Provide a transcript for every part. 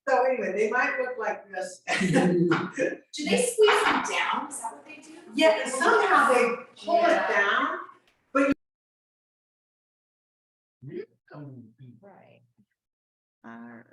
So anyway, they might look like this. Do they squeeze them down? Is that what they do? Yeah, and somehow they pull it down. Right. All right.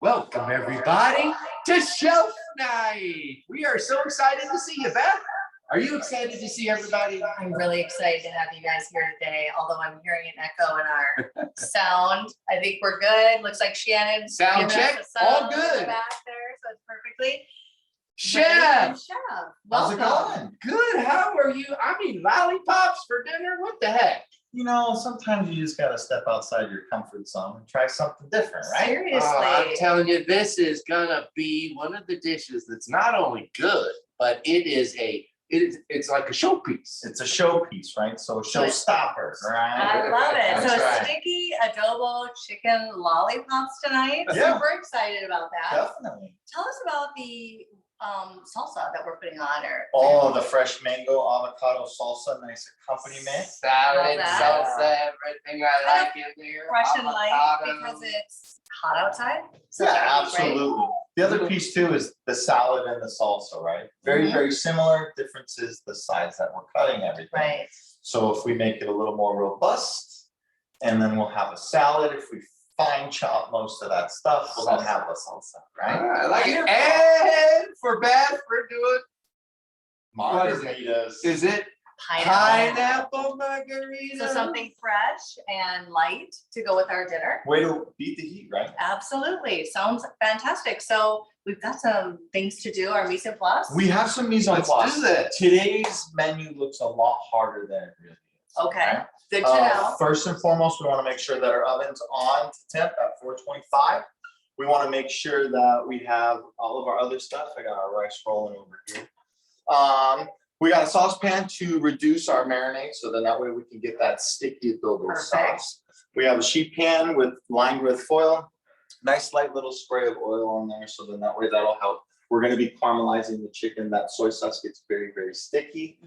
Welcome everybody to Shelf Night. We are so excited to see you, Beth. Are you excited to see everybody? I'm really excited to have you guys here today, although I'm hearing an echo in our sound. I think we're good. Looks like Shannon. Sound check, all good. Back there, so it's perfectly. Chef, Chef, How's it welcome. going? good. How are you? I mean, lollipops for dinner? What the heck? You know, sometimes you just gotta step outside your comfort zone and try something different, right? Seriously. I'm telling you, this is gonna be one of the dishes that's not only good, but it's like a showpiece. It's a showpiece, right? So a showstopper, right? I love it. So That's right. sticky adobo chicken lollipops tonight. Yeah. Super excited about that. Definitely. Tell us about the salsa that we're putting on her. Oh, the fresh mango avocado salsa, nice accompaniment. Salad, Love salsa, everything I like in there. Fresh and light Avocado. because it's hot outside. So Yeah, that'd be great. absolutely. The other piece too is the salad and the salsa, right? Very, very similar. Difference is the size that we're cutting everything. Right. So if we make it a little more robust, and then we'll have a salad. If we fine chop most of that stuff, we'll then have the salsa, right? I like it. And for Beth, we're doing, what is it? Margaritas. is it pineapple margarita? So something fresh and light to go with our dinner. Way to beat the heat, right? Absolutely. Sounds fantastic. So we've got some things to do, our mise en place. We have some mise en Let's place. do that. Today's menu looks a lot harder than it really is. Okay, good to know. First and foremost, we want to make sure that our oven's on to temp at 425. We want to make sure that we have all of our other stuff. I got our rice rolling over here. We got a saucepan to reduce our marinade, so then that way we can get that sticky adobo Perfect. sauce. We have a sheet pan lined with foil. Nice light little spray of oil on there, so then that way that'll help We're gonna be caramelizing the chicken. That soy sauce gets very, very sticky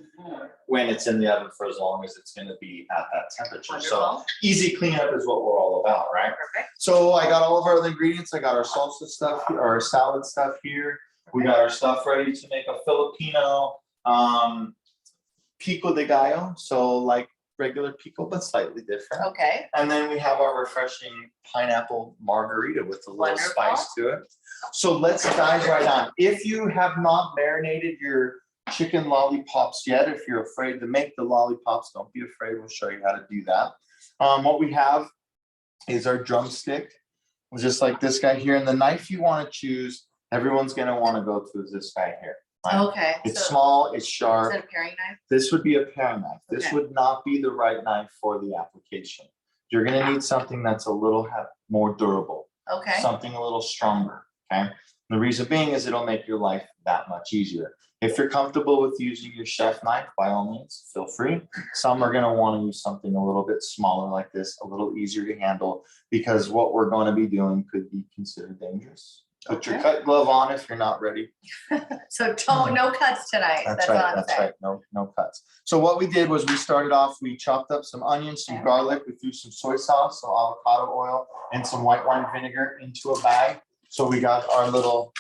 when it's in the oven for as long as it's gonna be at that temperature. So Wonderful. easy cleanup is what we're all about, right? Perfect. So I got all of our other ingredients. I got our salsa stuff, our salad stuff here. We got our stuff ready to make a Filipino pico de gallo. So like regular pico, but slightly different. Okay. And then we have our refreshing pineapple margarita with a little Wonderful. spice to it. So let's dive right on. If you have not marinated your chicken lollipops yet, if you're afraid to make the lollipops, don't be afraid. We'll show you how to do that. What we have is our drumstick, just like this guy here. And the knife you want to choose, everyone's going to want to go to is this guy here. Right? Okay. It's So small, it's is sharp. it a paring knife? This would be a paring knife. This Okay. would not be the right knife for the application. You're gonna need something that's a little more durable, Okay. something a little stronger, okay? The reason being is it'll make your life that much easier. If you're comfortable with using your chef knife, by all means, feel free. Some are gonna wanna use something a little bit smaller like this, a little easier to handle, because what we're gonna be doing could be considered dangerous. Put your Okay. cut glove on if you're not ready. So no cuts tonight. That's all I'm That's saying. right, no cuts. So what we did was we started off, we chopped up some onions, some Okay. garlic, we threw some soy sauce, some avocado oil, and some white wine vinegar into a bag. So we got our little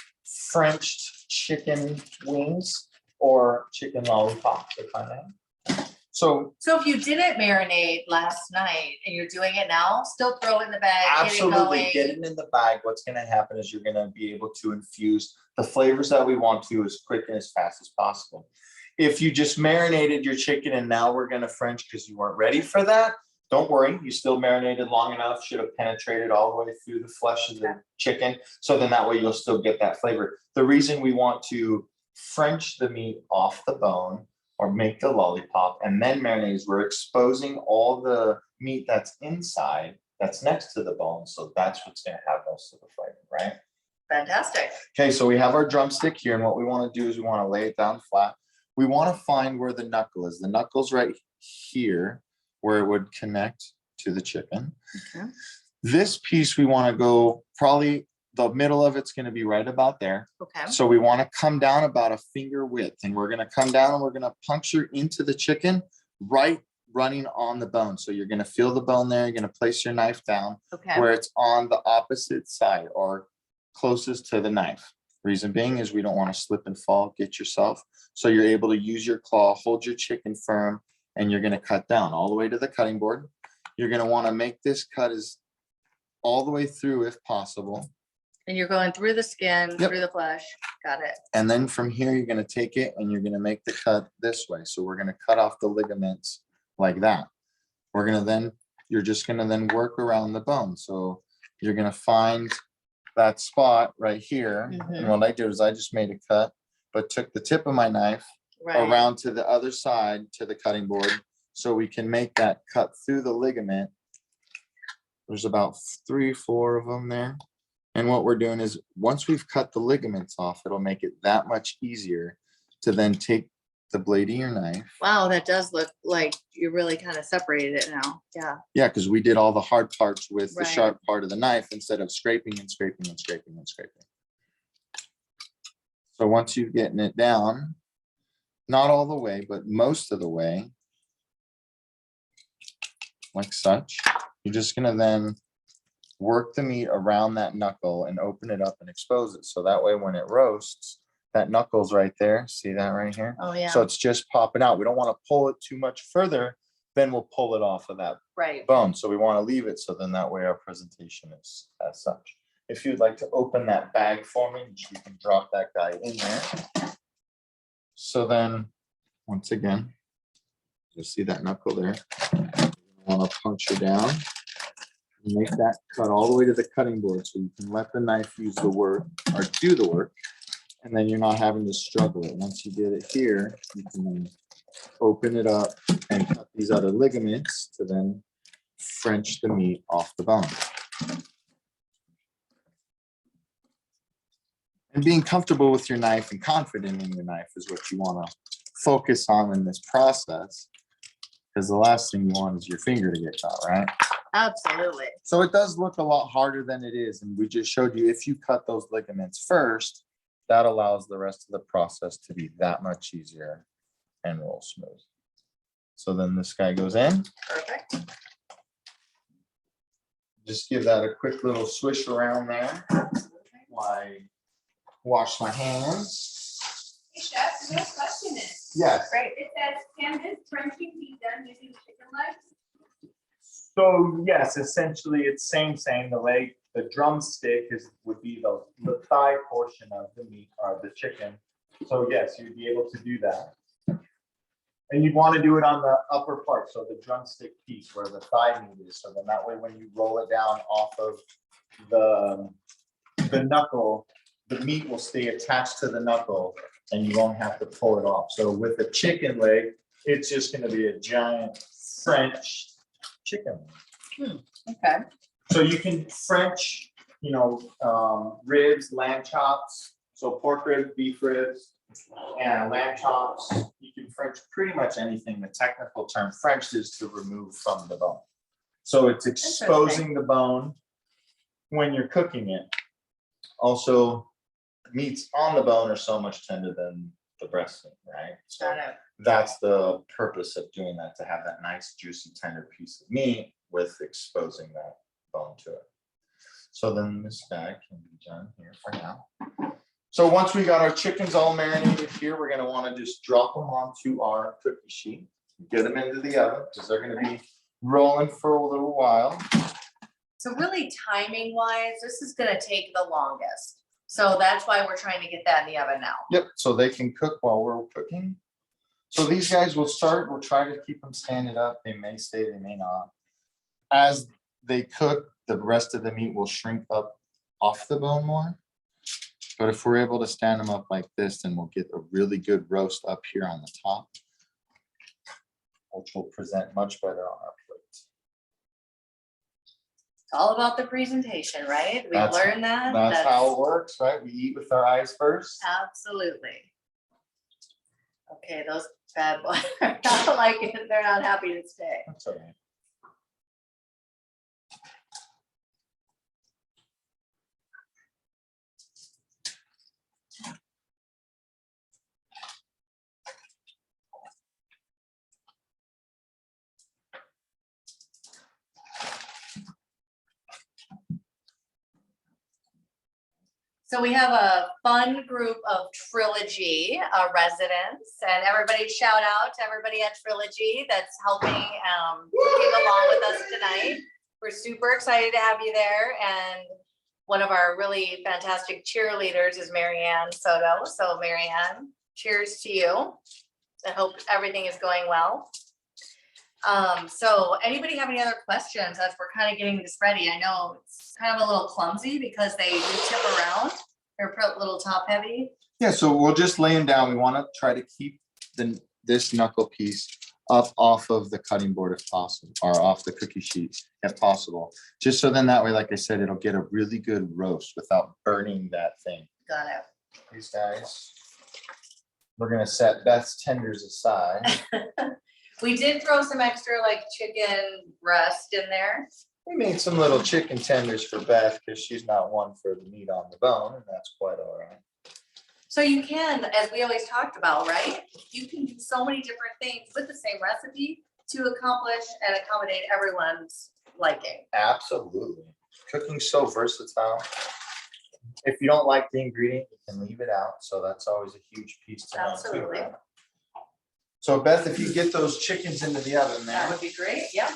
Frenched chicken wings or chicken lollipops, if I may. So So if you didn't marinate last night and you're doing it now, still throw it in the bag, get it absolutely, going. get it in the bag. What's gonna happen is you're gonna be able to infuse the flavors that we want to as quick and as fast as possible. If you just marinated your chicken and now we're gonna French because you weren't ready for that, don't worry, you still marinated long enough, should have penetrated all the way through the flesh of the chicken. So then that way you'll still get that flavor. The reason we want to French the meat off the bone or make the lollipop and then marinate is we're exposing all the meat that's inside that's next to the bone. So that's what's gonna have most of the flavor, right? Fantastic. Okay, so we have our drumstick here, and what we want to do is we want to lay it down flat. We want to find where the knuckle is. The knuckle's right here where it would connect to the chicken. Okay. This piece we want to go probably the middle of it's going to be right about there. Okay. So we want to come down about a finger width, and we're going to come down and we're going to puncture into the chicken right running on the bone. So you're going to feel the bone there. You're going to place your knife down Okay. where it's on the opposite side or closest to the knife. Reason being is we don't want to slip and fall, get yourself. So you're able to use your claw, hold your chicken firm, and you're going to cut down all the way to the cutting board. You're going to want to make this cut as all the way through if possible. And you're going through the skin, Yep. through the flesh. Got it. And then from here, you're going to take it and you're going to make the cut this way. So we're going to cut off the ligaments like that. We're going to then, you're just going to then work around the bone. So you're going to find that spot right here. And what I did is I just made a cut, but took the tip of my knife Right. around to the other side to the cutting board so we can make that cut through the ligament. There's about 3-4 of them there. And what we're doing is once we've cut the ligaments off, it'll make it that much easier to then take the blade of your knife. Wow, that does look like you really kind of separated it now. Yeah. Yeah, because we did all the hard parts with the Right. sharp part of the knife instead of scraping and scraping and scraping and scraping. So once you've gotten it down, not all the way, but most of the way, like such, you're just gonna then work the meat around that knuckle and open it up and expose it. So that way when it roasts, that knuckle's right there. See that right here? Oh, yeah. So it's just popping out. We don't want to pull it too much further, then we'll pull it off of that Right. bone. So we want to leave it so then that way our presentation is as such. If you'd like to open that bag for me, you can drop that guy in there. So then, once again, you'll see that knuckle there. You want to puncture down. Make that cut all the way to the cutting board so you can let the knife use the work or do the work, and then you're not having to struggle it. Once you get it here, you can then open it up and cut these other ligaments to then French the meat off the bone. And being comfortable with your knife and confident in your knife is what you want to focus on in this process, because the last thing you want is your finger to get caught, right? Absolutely. So it does look a lot harder than it is. And we just showed you if you cut those ligaments first, that allows the rest of the process to be that much easier and roll smooth. So then this guy goes in. Perfect. Just give that a quick little swish around there while I wash my hands. Hey, Chef, no question is. Yes. Right, it says, can this Frenching be done using chicken legs? So yes, essentially it's same. The leg, the drumstick would be the thigh portion of the meat or the chicken. So yes, you'd be able to do that. And you'd want to do it on the upper part, so the drumstick piece where the thigh meat is. So then that way, when you roll it down off of the knuckle, the meat will stay attached to the knuckle and you won't have to pull it off. So with a chicken leg, it's just going to be a giant French chicken. Okay. So you can French, ribs, lamb chops. So pork ribs, beef ribs, and lamb chops. You can French pretty much anything. The technical term French is to remove from the bone. So it's exposing the bone when you're cooking it. Also, meats on the bone are so much tender than the breast meat, right? So Got it. that's the purpose of doing that, to have that nice, juicy, tender piece of meat with exposing that bone to it. So then this guy can be done here for now. So once we got our chickens all marinated here, we're gonna wanna just drop them onto our cookie sheet, get them into the oven, because they're gonna be rolling for a little while. So really timing wise, this is gonna take the longest. So that's why we're trying to get that in the oven now. Yep, so they can cook while we're cooking. So these guys will start, we'll try to keep them standing up. They may stay, they may not. As they cook, the rest of the meat will shrink up off the bone more. But if we're able to stand them up like this, then we'll get a really good roast up here on the top, which will present much better on our plate. It's all about the presentation, right? We've That's- learned that. That's how it works, right? We eat with our eyes first. Absolutely. Okay, those bad boys are not like it. They're not happy to stay. That's all right. So we have a fun group of Trilogy residents, and everybody shout out to everybody at Trilogy that's helping cooking along with us tonight. We're super excited to have you there, and one of our really fantastic cheerleaders is Marianne Soto. So Marianne, cheers to you. I hope everything is going well. So anybody have any other questions as we're kind of getting this ready? I know it's kind of a little clumsy because they do tip around. They're a little top heavy. Yeah, so we'll just lay them down. We want to try to keep this knuckle piece up off of the cutting board if possible, or off the cookie sheet if possible. Just so then that way, like I said, it'll get a really good roast without burning that thing. Got it. These guys, we're gonna set Beth's tenders aside. We did throw some extra like chicken breast in there. We made some little chicken tenders for Beth because she's not one for the meat on the bone, and that's quite all right. So you can, as we always talked about, right? You can do so many different things with the same recipe to accomplish and accommodate everyone's liking. Absolutely. Cooking's so versatile. If you don't like the ingredient, you can leave it out. So that's always a huge piece to know too, Absolutely. right? So Beth, if you get those chickens into the oven That there. would be great, yeah.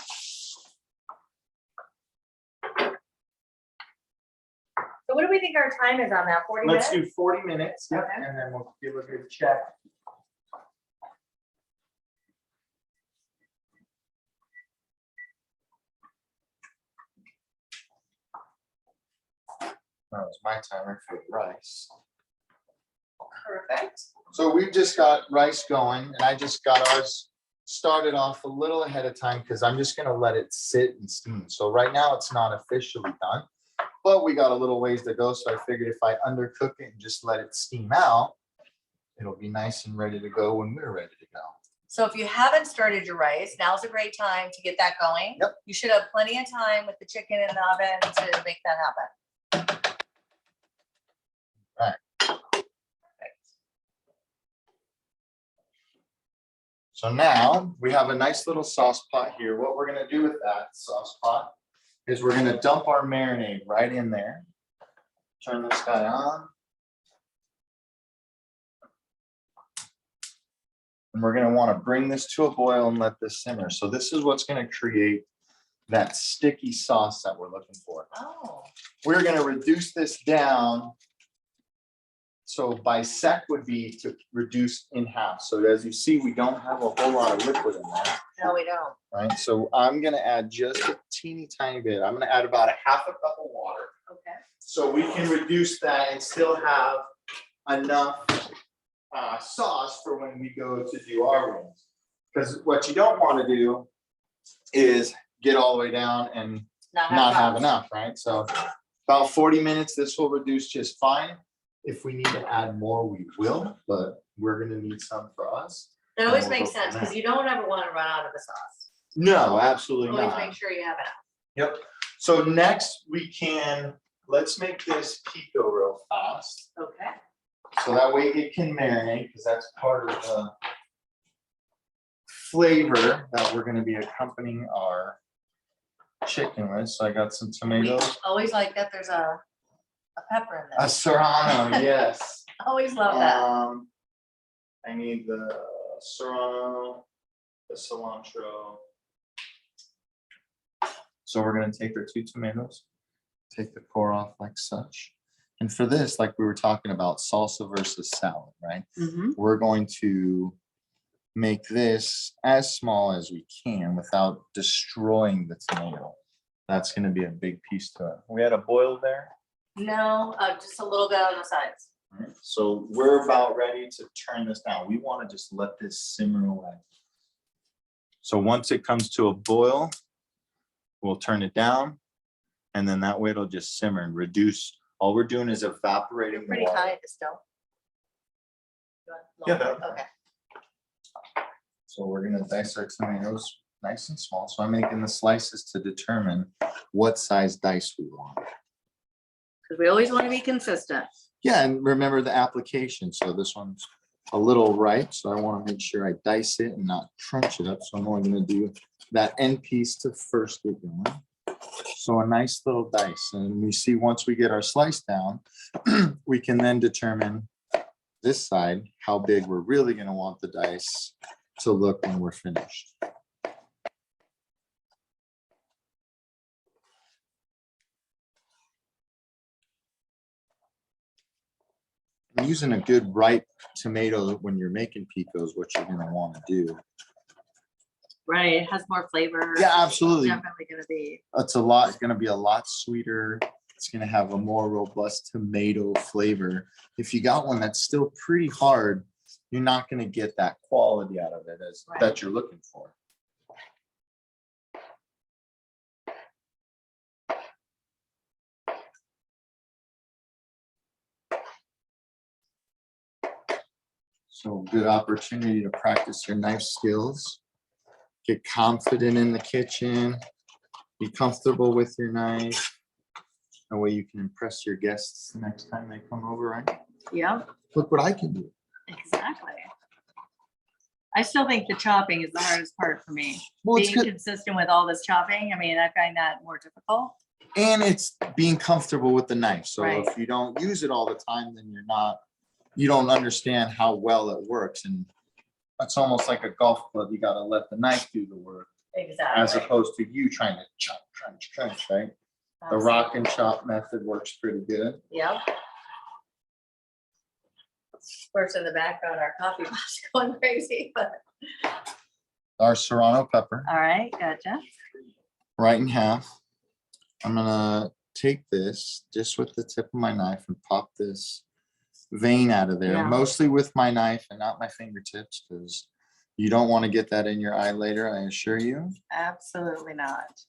So what do we think our time is on that, 40 minutes? Let's do 40 minutes, yep, Okay. and then we'll give a good check. That was my timer for the rice. Perfect. So we've just got rice going, and I just got ours started off a little ahead of time because I'm just gonna let it sit and steam. So right now it's not officially done, but we got a little ways to go. So I figured if I undercook it and just let it steam out, it'll be nice and ready to go when we're ready to go. So if you haven't started your rice, now's a great time to get that going. Yep. You should have plenty of time with the chicken in the oven to make that happen. So now we have a nice little sauce pot here. What we're gonna do with that sauce pot is we're gonna dump our marinade right in there. Turn this guy on. And we're gonna wanna bring this to a boil and let this simmer. So this is what's gonna create that sticky sauce that we're looking for. Oh, We're gonna reduce this down. So bisect would be to reduce in half. So as you see, we don't have a whole lot of liquid in there, no, we don't. right? So I'm gonna add just a teeny tiny bit. I'm gonna add about a half a cup of water. Okay. So we can reduce that and still have enough sauce for when we go to do our wings. Because what you don't want to do is get all the way down and not have enough, right? So about 40 minutes, this will reduce just fine. If we need to add more, we will, but we're gonna need some for us. That always And we'll makes go from sense, because there. you don't ever want to run out of the sauce. No, absolutely Always not. make sure you have enough. Yep. So next let's make this pico real fast. Okay. So that way it can marinate, because that's part of the flavor that we're gonna be accompanying our chicken with. So I got some We tomatoes. always like that there's a pepper in A there. serrano, yes. Always love that. I need the serrano, the cilantro. So we're gonna take our 2 tomatoes, take the core off like such. And for this, like we were talking about salsa versus salad, right? Mhm. We're going to make this as small as we can without destroying the tomato. That's gonna be a big piece to it. We had a boil there. No, just a little bit on the sides. Alright, so we're about ready to turn this down. We want to just let this simmer away. So once it comes to a boil, we'll turn it down, and then that way it'll just simmer and reduce. All we're doing is evaporating the Pretty water. high still. Yeah, that- Okay. So we're gonna dice our tomatoes nice and small. So I'm making the slices to determine what size dice we want. Because we always want to be consistent. Yeah, and remember the application. So this one's a little ripe, so I want to make sure I dice it and not crunch it up. So I'm only going to do that end piece to first get going. So a nice little dice. And we see once we get our slice down, we can then determine this side, how big we're really going to want the dice to look when we're finished. Using a good ripe tomato when you're making pico is what you're gonna want to do. Right, it has more flavor. Yeah, absolutely. Definitely gonna be. It's gonna be a lot sweeter. It's gonna have a more robust tomato flavor. If you got one that's still pretty hard, you're not gonna get that quality out of it that you're looking for. So good opportunity to practice your knife skills. Get confident in the kitchen. Be comfortable with your knife. That way you can impress your guests the next time they come over, right? Yeah, Look what I can do. exactly. I still think the chopping is the hardest part for me. Well, it's Being good. consistent with all this chopping, I mean, I find that more difficult. And it's being comfortable with the knife. So Right. if you don't use it all the time, then you don't understand how well it works. And it's almost like a golf club. You got to let the knife do the work Exactly. as opposed to you trying to chop, crunch, right? The rock and chop method works pretty good. Yep. Of course, in the background, our coffee pot's going crazy, but, Our serrano pepper, all right, gotcha. right in half. I'm gonna take this just with the tip of my knife and pop this vein out of there, Yeah. mostly with my knife and not my fingertips, because you don't want to get that in your eye later, I assure you. Absolutely not.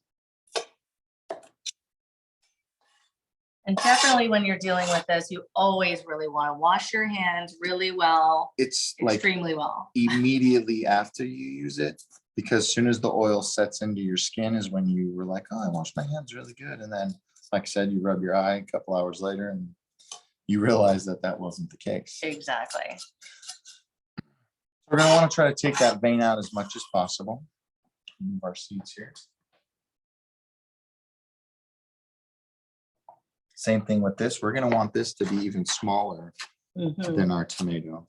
And definitely when you're dealing with this, you always really want to wash your hands really well, It's like extremely well. immediately after you use it, because as soon as the oil sets into your skin is when you were like, oh, I washed my hands really good. And then, like I said, you rub your eye a couple hours later and you realize that that wasn't the case. Exactly. We're gonna want to try to take that vein out as much as possible. Move our seeds here. Same thing with this. We're gonna want this to be even smaller than our tomato.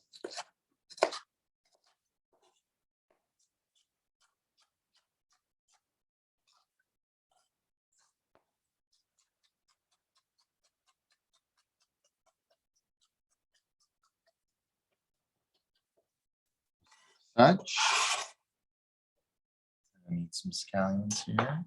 Such. I need some scallions here.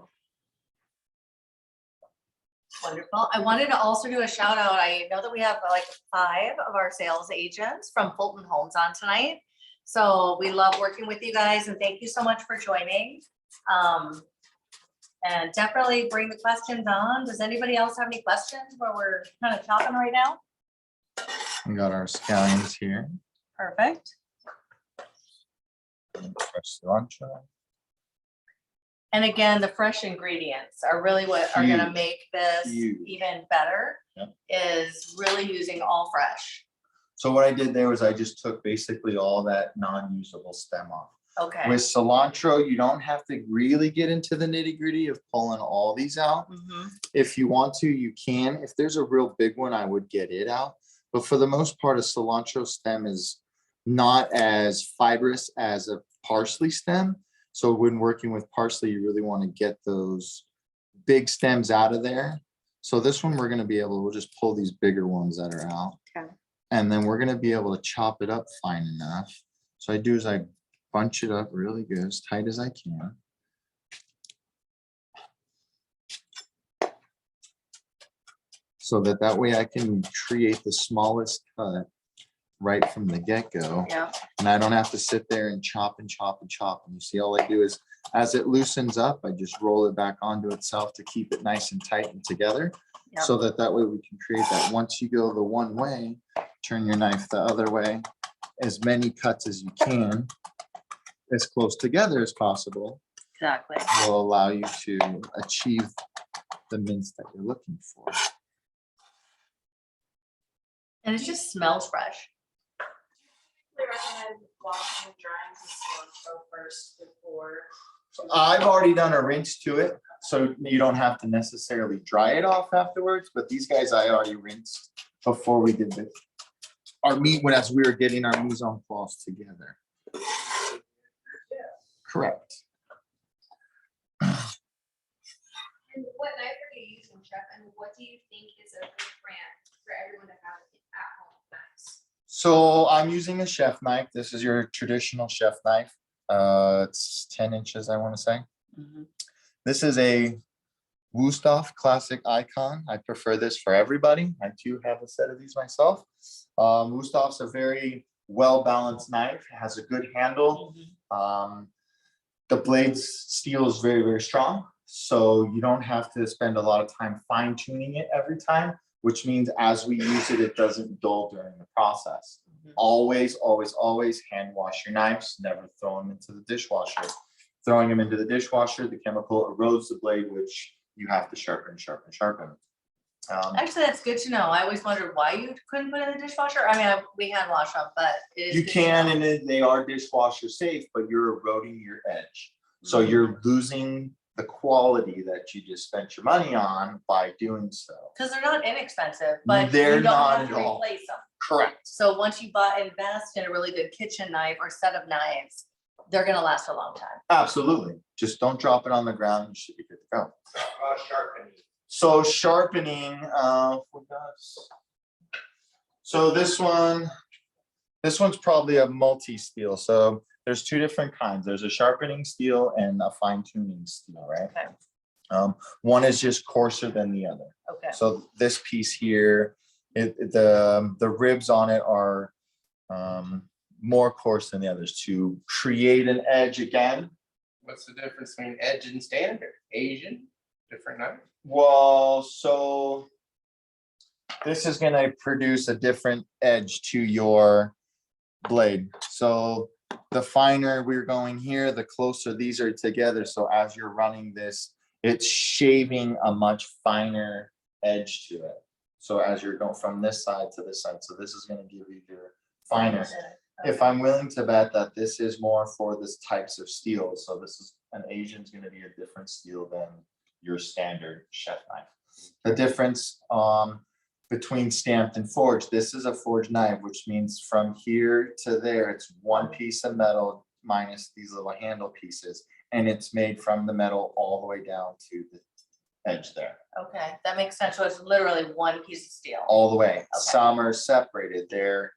Wonderful. I wanted to also do a shout out. I know that we have like 5 of our sales agents from Fulton Homes on tonight. So we love working with you guys and thank you so much for joining. And definitely bring the questions on. Does anybody else have any questions while we're kind of talking right now? We got our scallions here. Perfect. Fresh cilantro. And again, the fresh ingredients are really what are gonna Huge. make this Huge. even better. Yep. Is really using all fresh. So what I did there was I just took basically all that non-usable stem off. Okay. With cilantro, you don't have to really get into the nitty-gritty of pulling all these out. Mhm. If you want to, you can. If there's a real big one, I would get it out. But for the most part, a cilantro stem is not as fibrous as a parsley stem. So when working with parsley, you really want to get those big stems out of there. So this one, we're going to be able, we'll just pull these bigger ones that are out. Okay. And then we're going to be able to chop it up fine enough. So I do is I bunch it up really good, as tight as I can. So that way I can create the smallest cut right from the get-go. Yeah. And I don't have to sit there and chop and chop and chop. And you see, all I do is as it loosens up, I just roll it back onto itself to keep it nice and tight and together. Yep. So that way we can create that. Once you go the one way, turn your knife the other way, as many cuts as you can, as close together as possible, Exactly. will allow you to achieve the mince that you're looking for. And it just smells fresh. We recommend washing and drying the cilantro first before. I've already done a rinse to it, so you don't have to necessarily dry it off afterwards, but these guys I already rinsed before we did this. Our meat, when as we were getting our mise en place together. Correct. And what knife are you using, Chef? And what do you think is a good brand for everyone to have at home knives? So I'm using a chef knife. This is your traditional chef knife. It's 10 inches, I want to say. This is a Wusthof Classic Icon. I prefer this for everybody. I do have a set of these myself. Wustof's a very well-balanced knife. It has a good handle. The blade's steel is very, very strong. So you don't have to spend a lot of time fine-tuning it every time, which means as we use it, it doesn't dull during the process. Always, always, always hand wash your knives. Never throw them into the dishwasher. Throwing them into the dishwasher, the chemical erodes the blade, which you have to sharpen, sharpen, sharpen. Actually, that's good to know. I always wondered why you couldn't put it in the dishwasher. I mean, we hand wash them, but it is You good to can, know. and they are dishwasher safe, but you're eroding your edge. So you're losing the quality that you just spent your money on by doing so. Because they're not inexpensive, but They're you don't not have to at all. replace them. Correct. So once you invest in a really good kitchen knife or set of knives, they're gonna last a long time. Absolutely. Just don't drop it on the ground. You should be good to go. Sharpening. So sharpening, so this one's probably a multi-steel. So there's 2 different kinds. There's a sharpening steel and a fine tuning steel, right? Okay. One is just coarser than the other. Okay. So this piece here, the ribs on it are more coarse than the others to create an edge again. What's the difference between edge and standard? Asian, different knife? Well, so this is going to produce a different edge to your blade. So the finer we're going here, the closer these are together. So as you're running this, it's shaving a much finer edge to it. So as you're going from this side to this side, so this is going to give you your finer. if I'm willing to bet that this is more for this types of steel, so this is, an Asian's gonna be a different steel than your standard chef knife. The difference, between stamped and forged, this is a forged knife, which means from here to there, it's one piece of metal minus these little handle pieces, and it's made from the metal all the way down to the edge there, Okay, that makes sense. So it's literally one piece of steel. all the way. Some are separated. They're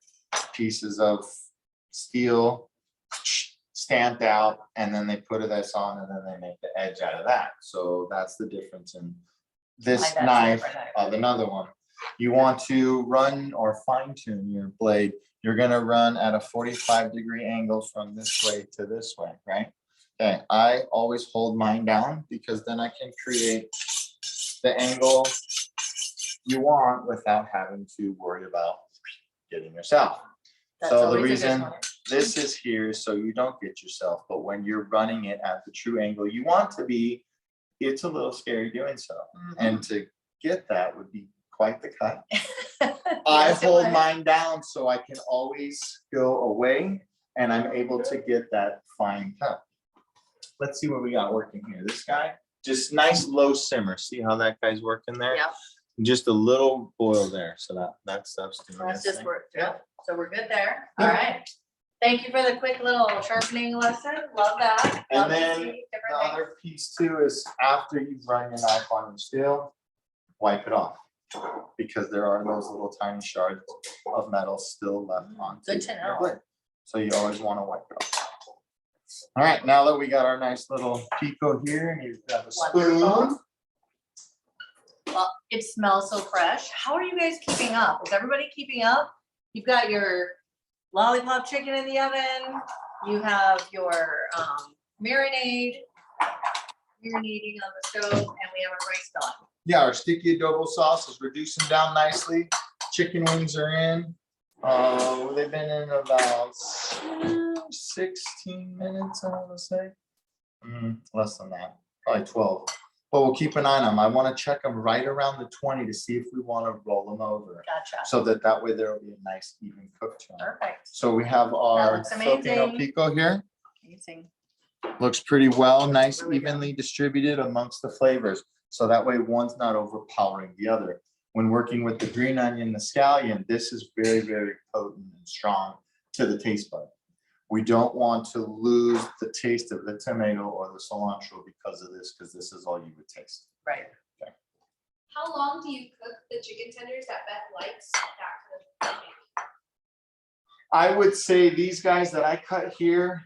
pieces of steel stamped out, and then they put this on, and then they make the edge out of that. So that's the difference in this Like that's a knife different knife. of another one. You want to run or fine tune your blade, you're gonna run at a 45-degree angle from this way to this way, right? Okay, I always hold mine down because then I can create the angle you want without having to worry about getting yourself. That's So the always a good reason point. this is here is so you don't get yourself, but when you're running it at the true angle you want to be, it's a little scary doing so. And to get that would be quite the cut. I Yes, it hold would. mine down so I can always go away and I'm able to get that fine cut. Let's see what we got working here. This guy, just nice low simmer. See how that guy's working there? Yep, Just a little boil there, so that stuff's doing that's its just thing. work. Yep, so we're good there. All right. Thank you for the quick little sharpening lesson. Love that. And Love to then see the different things. other piece too is after you've run your knife on your steel, wipe it off. Because there are those little tiny shards of metal still left on. Good to know. blade. So you always want to wipe it off. All right, now that we got our nice little pico here, and you grab a spoon. Wonderful. Well, it smells so fresh. How are you guys keeping up? Is everybody keeping up? You've got your lollipop chicken in the oven. You have your marinade marinating on the stove, and we have our rice done. Yeah, our sticky adobo sauce is reducing down nicely. Chicken wings are in. They've been in about 16 minutes, I want to say. Less than that, probably 12. But we'll keep an eye on them. I want to check them right around the 20 to see if we want to roll them over. Gotcha. So that way there will be a nice even cook to them. Perfect. So we have our looks Filipino amazing. Pico here. Amazing. Looks pretty well, nice, Really good. evenly distributed amongst the flavors. So that way one's not overpowering the other. When working with the green onion, the scallion, this is very, very potent and strong to the taste bud. We don't want to lose the taste of the tomato or the cilantro because of this, because this is all you would taste. Right. How long do you cook the chicken tenders that Beth likes? That kind of thing? I would say these guys that I cut here,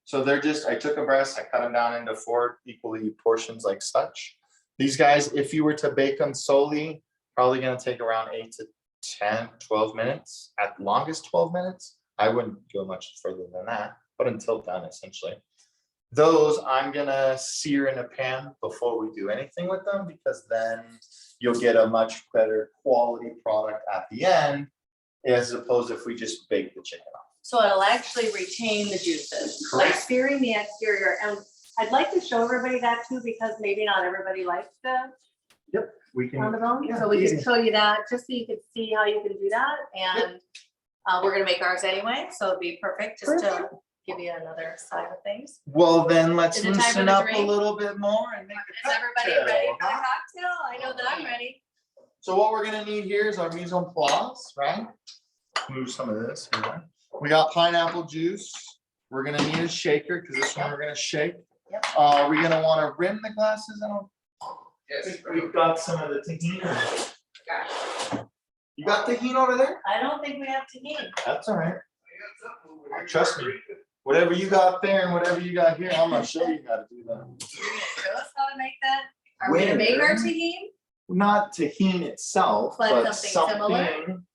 so they're just, I took a breast, I cut them down into 4 equally portions like such. These guys, if you were to bake them solely, probably gonna take around 8 to 10, 12 minutes, at longest 12 minutes. I wouldn't go much further than that, but until done essentially. Those I'm gonna sear in a pan before we do anything with them, because then you'll get a much better quality product at the end, as opposed if we just bake the chicken off. So it'll actually retain the juices, like Correct. searing the exterior. And I'd like to show everybody that too, because maybe not everybody likes the We can. on the bone. Yeah, So we easy. can show you that, just so you can see how you can do that. And we're gonna make ours anyway, so it'd be perfect just to give you another side of things. Well, then let's Is it time for loosen the up a drink? little bit more and make Is a everybody cocktail, ready for the huh? cocktail? I know that I'm ready. So what we're gonna need here is our mise en place, right? Move some of this here. We got pineapple juice. We're gonna need a shaker, because this one we're gonna shake. Yep. Are we gonna wanna rim the glasses? I don't. Yes. We've got some of the tahini. You got tahini over there? I don't think we have tahini. That's all right. Trust me. Whatever you got there and whatever you got here, I'm gonna show you how to do that. You're gonna show us how to make that? Are we gonna make our tahini? Not tahini itself, But but something similar? something.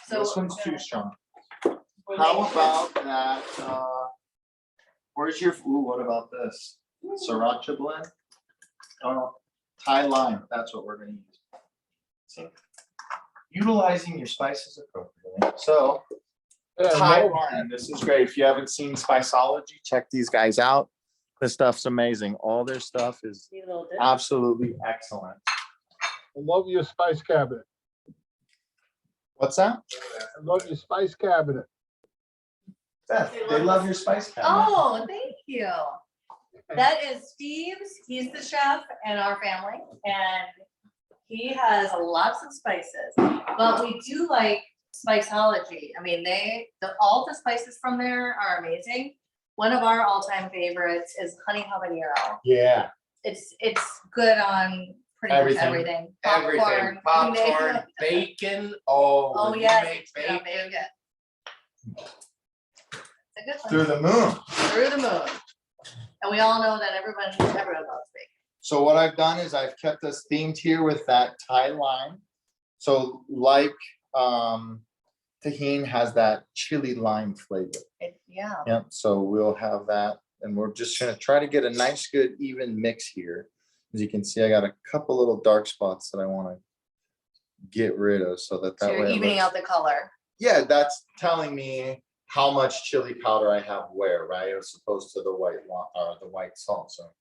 So This one's we're too gonna- strong. we'll How make- about that, where's your, ooh, what about this? Sriracha blend? Oh, no, Thai lime, that's what we're gonna use. See? Utilizing your spices appropriately. So, Thai lime, this is great. If you haven't seen Spiceology, check these guys out. This stuff's amazing. All their stuff is Need a little dip. absolutely excellent. I love your spice cabinet. What's that? I love your spice cabinet. Beth, they love your spice cabinet. Oh, thank you. That is Steve's. He's the chef in our family and he has lots of spices, but we do like Spiceology. I mean, all the spices from there are amazing. One of our all-time favorites is honey habanero. Yeah. It's good on pretty much Everything. everything. Everything, Popcorn, you name popcorn, it. bacon, oh. Oh, when you yes, make it's good on bacon. bacon. It's a good one. Through the moon. Through the moon. And we all know that everyone loves bacon. So what I've done is I've kept us themed here with that Thai lime. So like Tahine has that chili lime flavor. Yeah. Yep, so we'll have that and we're just gonna try to get a nice, good, even mix here. As you can see, I got a couple little dark spots that I wanna get rid of so that So that you're way. it evening looks- out the color. Yeah, that's telling me how much chili powder I have where, right? As opposed to the white salt, so.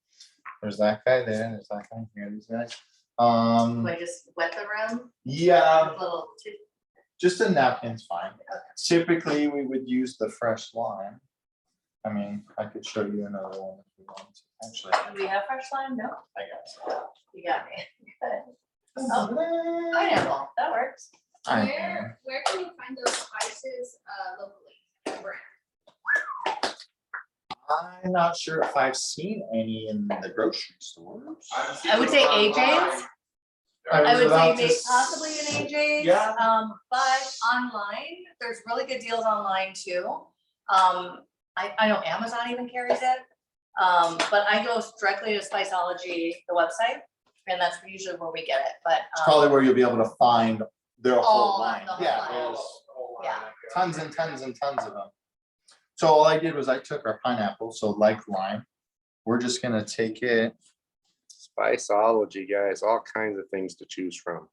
There's that guy there, there's that guy here, these guys. Do I just wet the rim? Yeah, With a little just a napkin's fine. Typically, we would use the fresh lime. I mean, I could show you another one if you want to, actually. Do we have fresh lime? No, I guess. you got me. Good. Oh, pineapple, that works. Where can you find those spices locally? Brand? I'm not sure if I've seen any in the grocery stores. I would say AJ's. I would say maybe possibly an AJ's. Yeah. But online, there's really good deals online too. I know Amazon even carries it. But I go directly to Spiceology, the website, and that's usually where we get it, but. It's probably where you'll be able to find their whole All line. the whole Yeah, line. there's Yeah. tons and tons and tons of them. So all I did was I took our pineapple, so like lime, we're just gonna take it. Spiceology, guys, all kinds of things to choose from.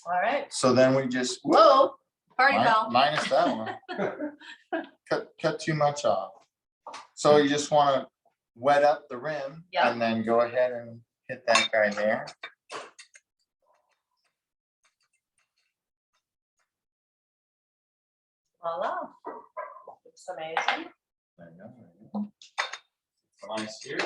All right. So then we just. Whoa, party foul. Minus that one. Cut too much off. So you just wanna wet up the rim. Yeah. And then go ahead and hit that guy there. Voila. Looks amazing. There you go, there you go. Nice here.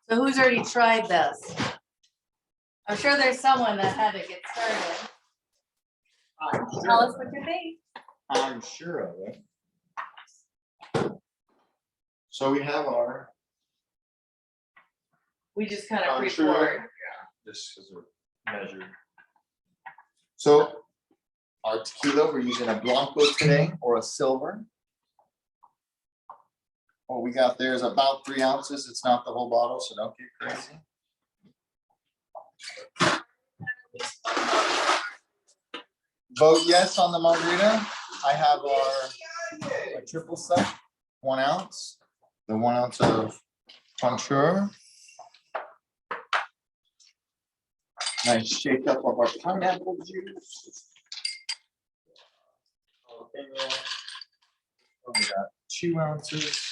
So who's already tried this? I'm sure there's someone that had to get started. Tell us what you think. I'm sure of it. So we have our. We just kind of I'm sure. pre-poured. Just because we're measured. So our tequila, we're using a Blanco today or a silver. What we got there is about 3 ounces. It's not the whole bottle, so don't get crazy. Vote yes on the margarita. I have our triple sec, 1 ounce, the 1 ounce of Contour. Nice shake up of our pineapple juice. We got 2 ounces.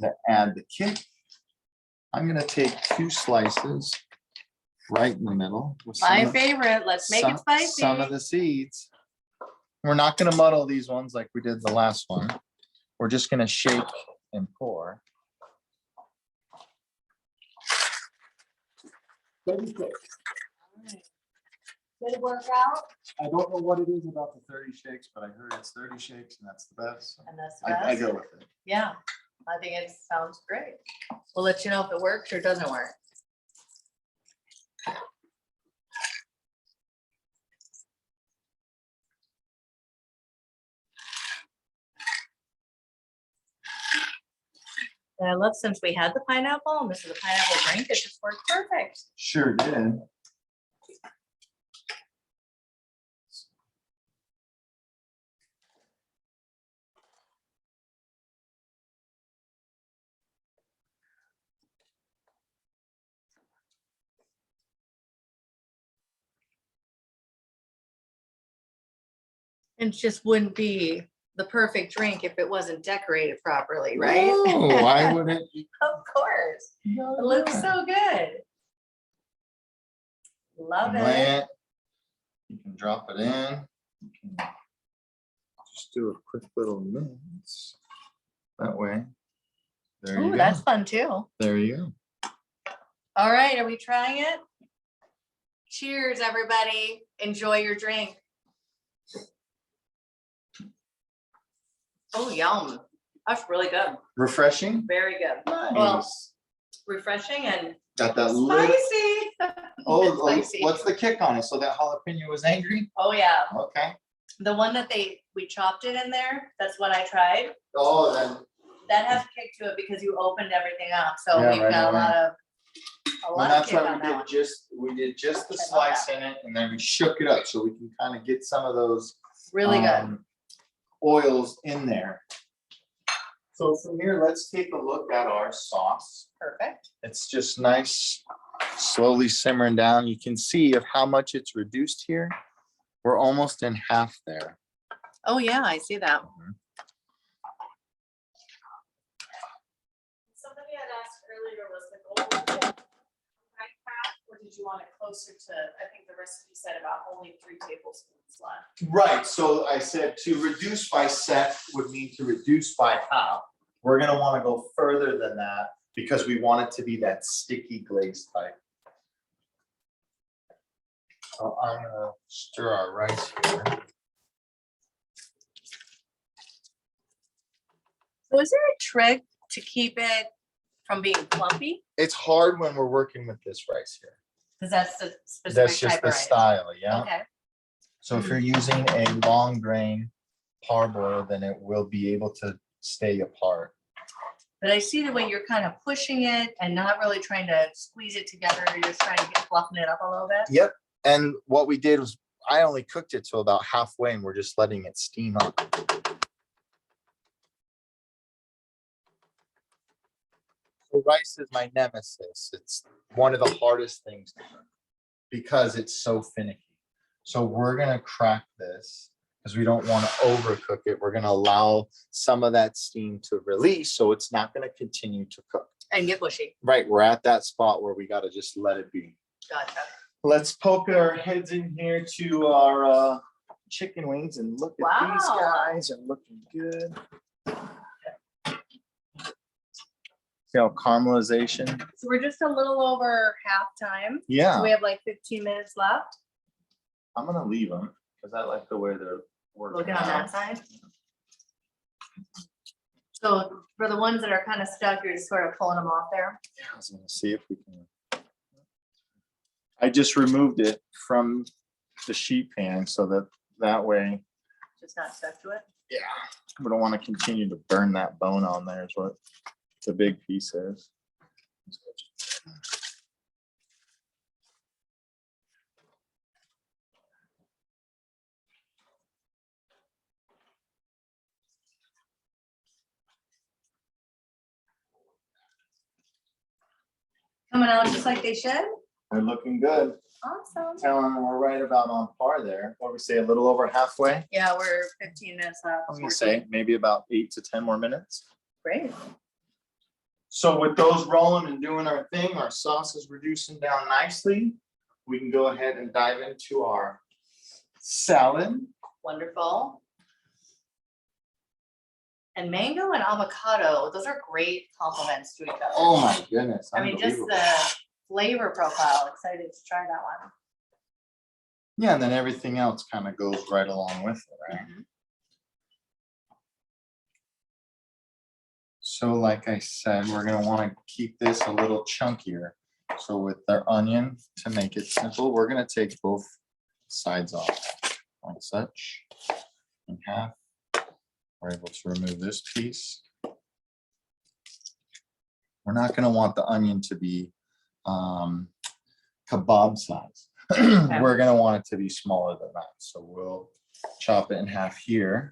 To add the kick, I'm gonna take 2 slices right in the middle. with some My of- favorite, let's make it spicy. Some of the seeds. We're not gonna muddle these ones like we did the last one. We're just gonna shake and pour. Did it work out? I don't know what it is about the 30 shakes, but I heard it's 30 shakes and that's the best. so And that's the I best. go with it. Yeah, I think it sounds great. We'll let you know if it works or doesn't work. And I love since we had the pineapple and this is a pineapple drink, it just worked perfect. Sure did. It just wouldn't be the perfect drink if it wasn't decorated properly, right? Oh, why would it? Of course. No, It looks so good. Love Lay it. it. You can drop it in. You can just do a quick little mince. That way. There you Oh, go. that's fun too. There you go. All right, are we trying it? Cheers, everybody. Enjoy your drink. Oh, yum. That's really good. Refreshing. Very good. Nice. Well, refreshing and Got that little. spicy. Oh, Spicy. what's the kick on it? So that jalapeno was angry? Oh, yeah. Okay. The one that we chopped it in there, that's what I tried. Oh, then. That has kick to it because you opened everything up. So Yeah, we've right got away. a Well, lot of that's kick why on that one. we did just the I love slice in it and then we shook it up so we can kind of get some of those Really good. oils in there. So from here, let's take a look at our sauce. Perfect. It's just nice, slowly simmering down. You can see of how much it's reduced here. We're almost in half there. Oh, yeah, I see that. Somebody had asked earlier, was the goal right half, or did you want it closer to, I think the recipe said about only 3 tablespoons left. Right, so I said to reduce by set would mean to reduce by half. We're gonna wanna go further than that because we want it to be that sticky glaze type. So I'm gonna stir our rice here. So is there a trick to keep it from being clumpy? It's hard when we're working with this rice here. Because that's the specific That's just type the of rice. style, yeah? Okay. So if you're using a long grain parboil, then it will be able to stay apart. But I see the way you're kind of pushing it and not really trying to squeeze it together. You're just trying to get fluffing it up a little bit. Yep, and what we did was I only cooked it to about halfway and we're just letting it steam up. So rice is my nemesis. It's one of the hardest things to cook because it's so finicky. So we're gonna crack this because we don't want to overcook it. We're gonna allow some of that steam to release so it's not gonna continue to cook. And get mushy. Right, we're at that spot where we gotta just let it be. Gotcha. Let's poke our heads in here to our chicken wings and look at these Wow. guys are looking good. See how caramelization? So we're just a little over halftime. Yeah, So we have like 15 minutes left. I'm gonna leave them because I like the way they're working Looking on out. that side. So for the ones that are kind of stuck, you're just sort of pulling them off there. I was gonna see if we can. I just removed it from the sheet pan so that way, Just not stuck to it. yeah, we don't want to continue to burn that bone on there is what the big piece is. Coming out just like they should. They're looking good. Awesome. Telling them we're right about on par there. What we say, a little over halfway? Yeah, we're 15 minutes left. I was gonna say maybe about 8 to 10 more minutes. Great. So with those rolling and doing our thing, our sauce is reducing down nicely. We can go ahead and dive into our salad. Wonderful. And mango and avocado, those are great compliments to each other. Oh my goodness. I mean, just unbelievable. the flavor profile. Excited to try that one. Yeah, and then everything else kind of goes right along with it, right? Mhm. So like I said, we're gonna want to keep this a little chunkier. So with our onion, to make it simple, we're gonna take both sides off like such in half. We're able to remove this piece. We're not gonna want the onion to be kebab size. We're gonna want it to be smaller than that. So we'll chop it in half here.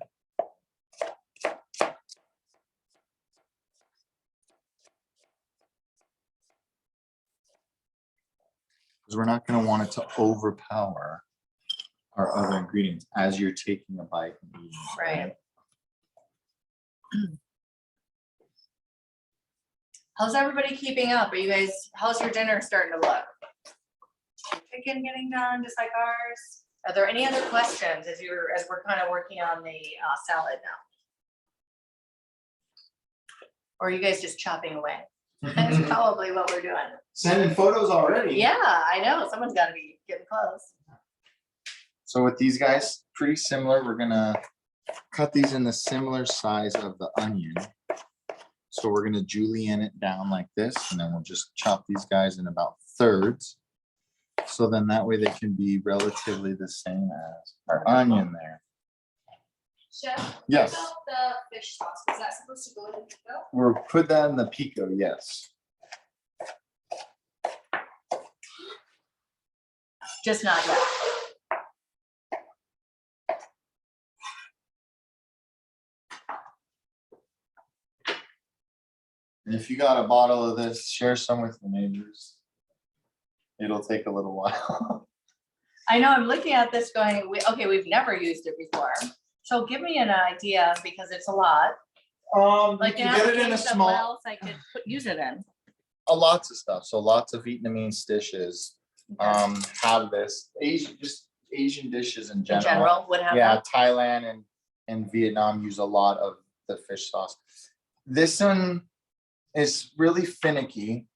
Because we're not gonna want it to overpower our other ingredients as you're taking a bite and eating. it, Right. How's everybody keeping up? Are you guys, how's your dinner starting to look? Chicken getting done, just like ours? Are there any other questions as we're kind of working on the salad now? Or are you guys just chopping away? That's probably what we're doing. Sending photos already. Yeah, I know. Someone's gotta be getting close. So with these guys, pretty similar. We're gonna cut these in the similar size of the onion. So we're gonna julienne it down like this, and then we'll just chop these guys in about thirds. So then that way they can be relatively the same as our onion there. Chef? Yes. What about the fish sauce? Is that supposed to go in the pico? We'll put that in the pico, yes. Just not yet. And if you got a bottle of this, share some with the neighbors. It'll take a little while. I know, I'm looking at this going, okay, we've never used it before. So give me an idea, because it's a lot. You Like, can get it in a what small, else I could use it in? lots of stuff. So lots of Vietnamese dishes have this. Asian dishes in In general. general, would have Yeah, that? Thailand and Vietnam use a lot of the fish sauce. This one is really finicky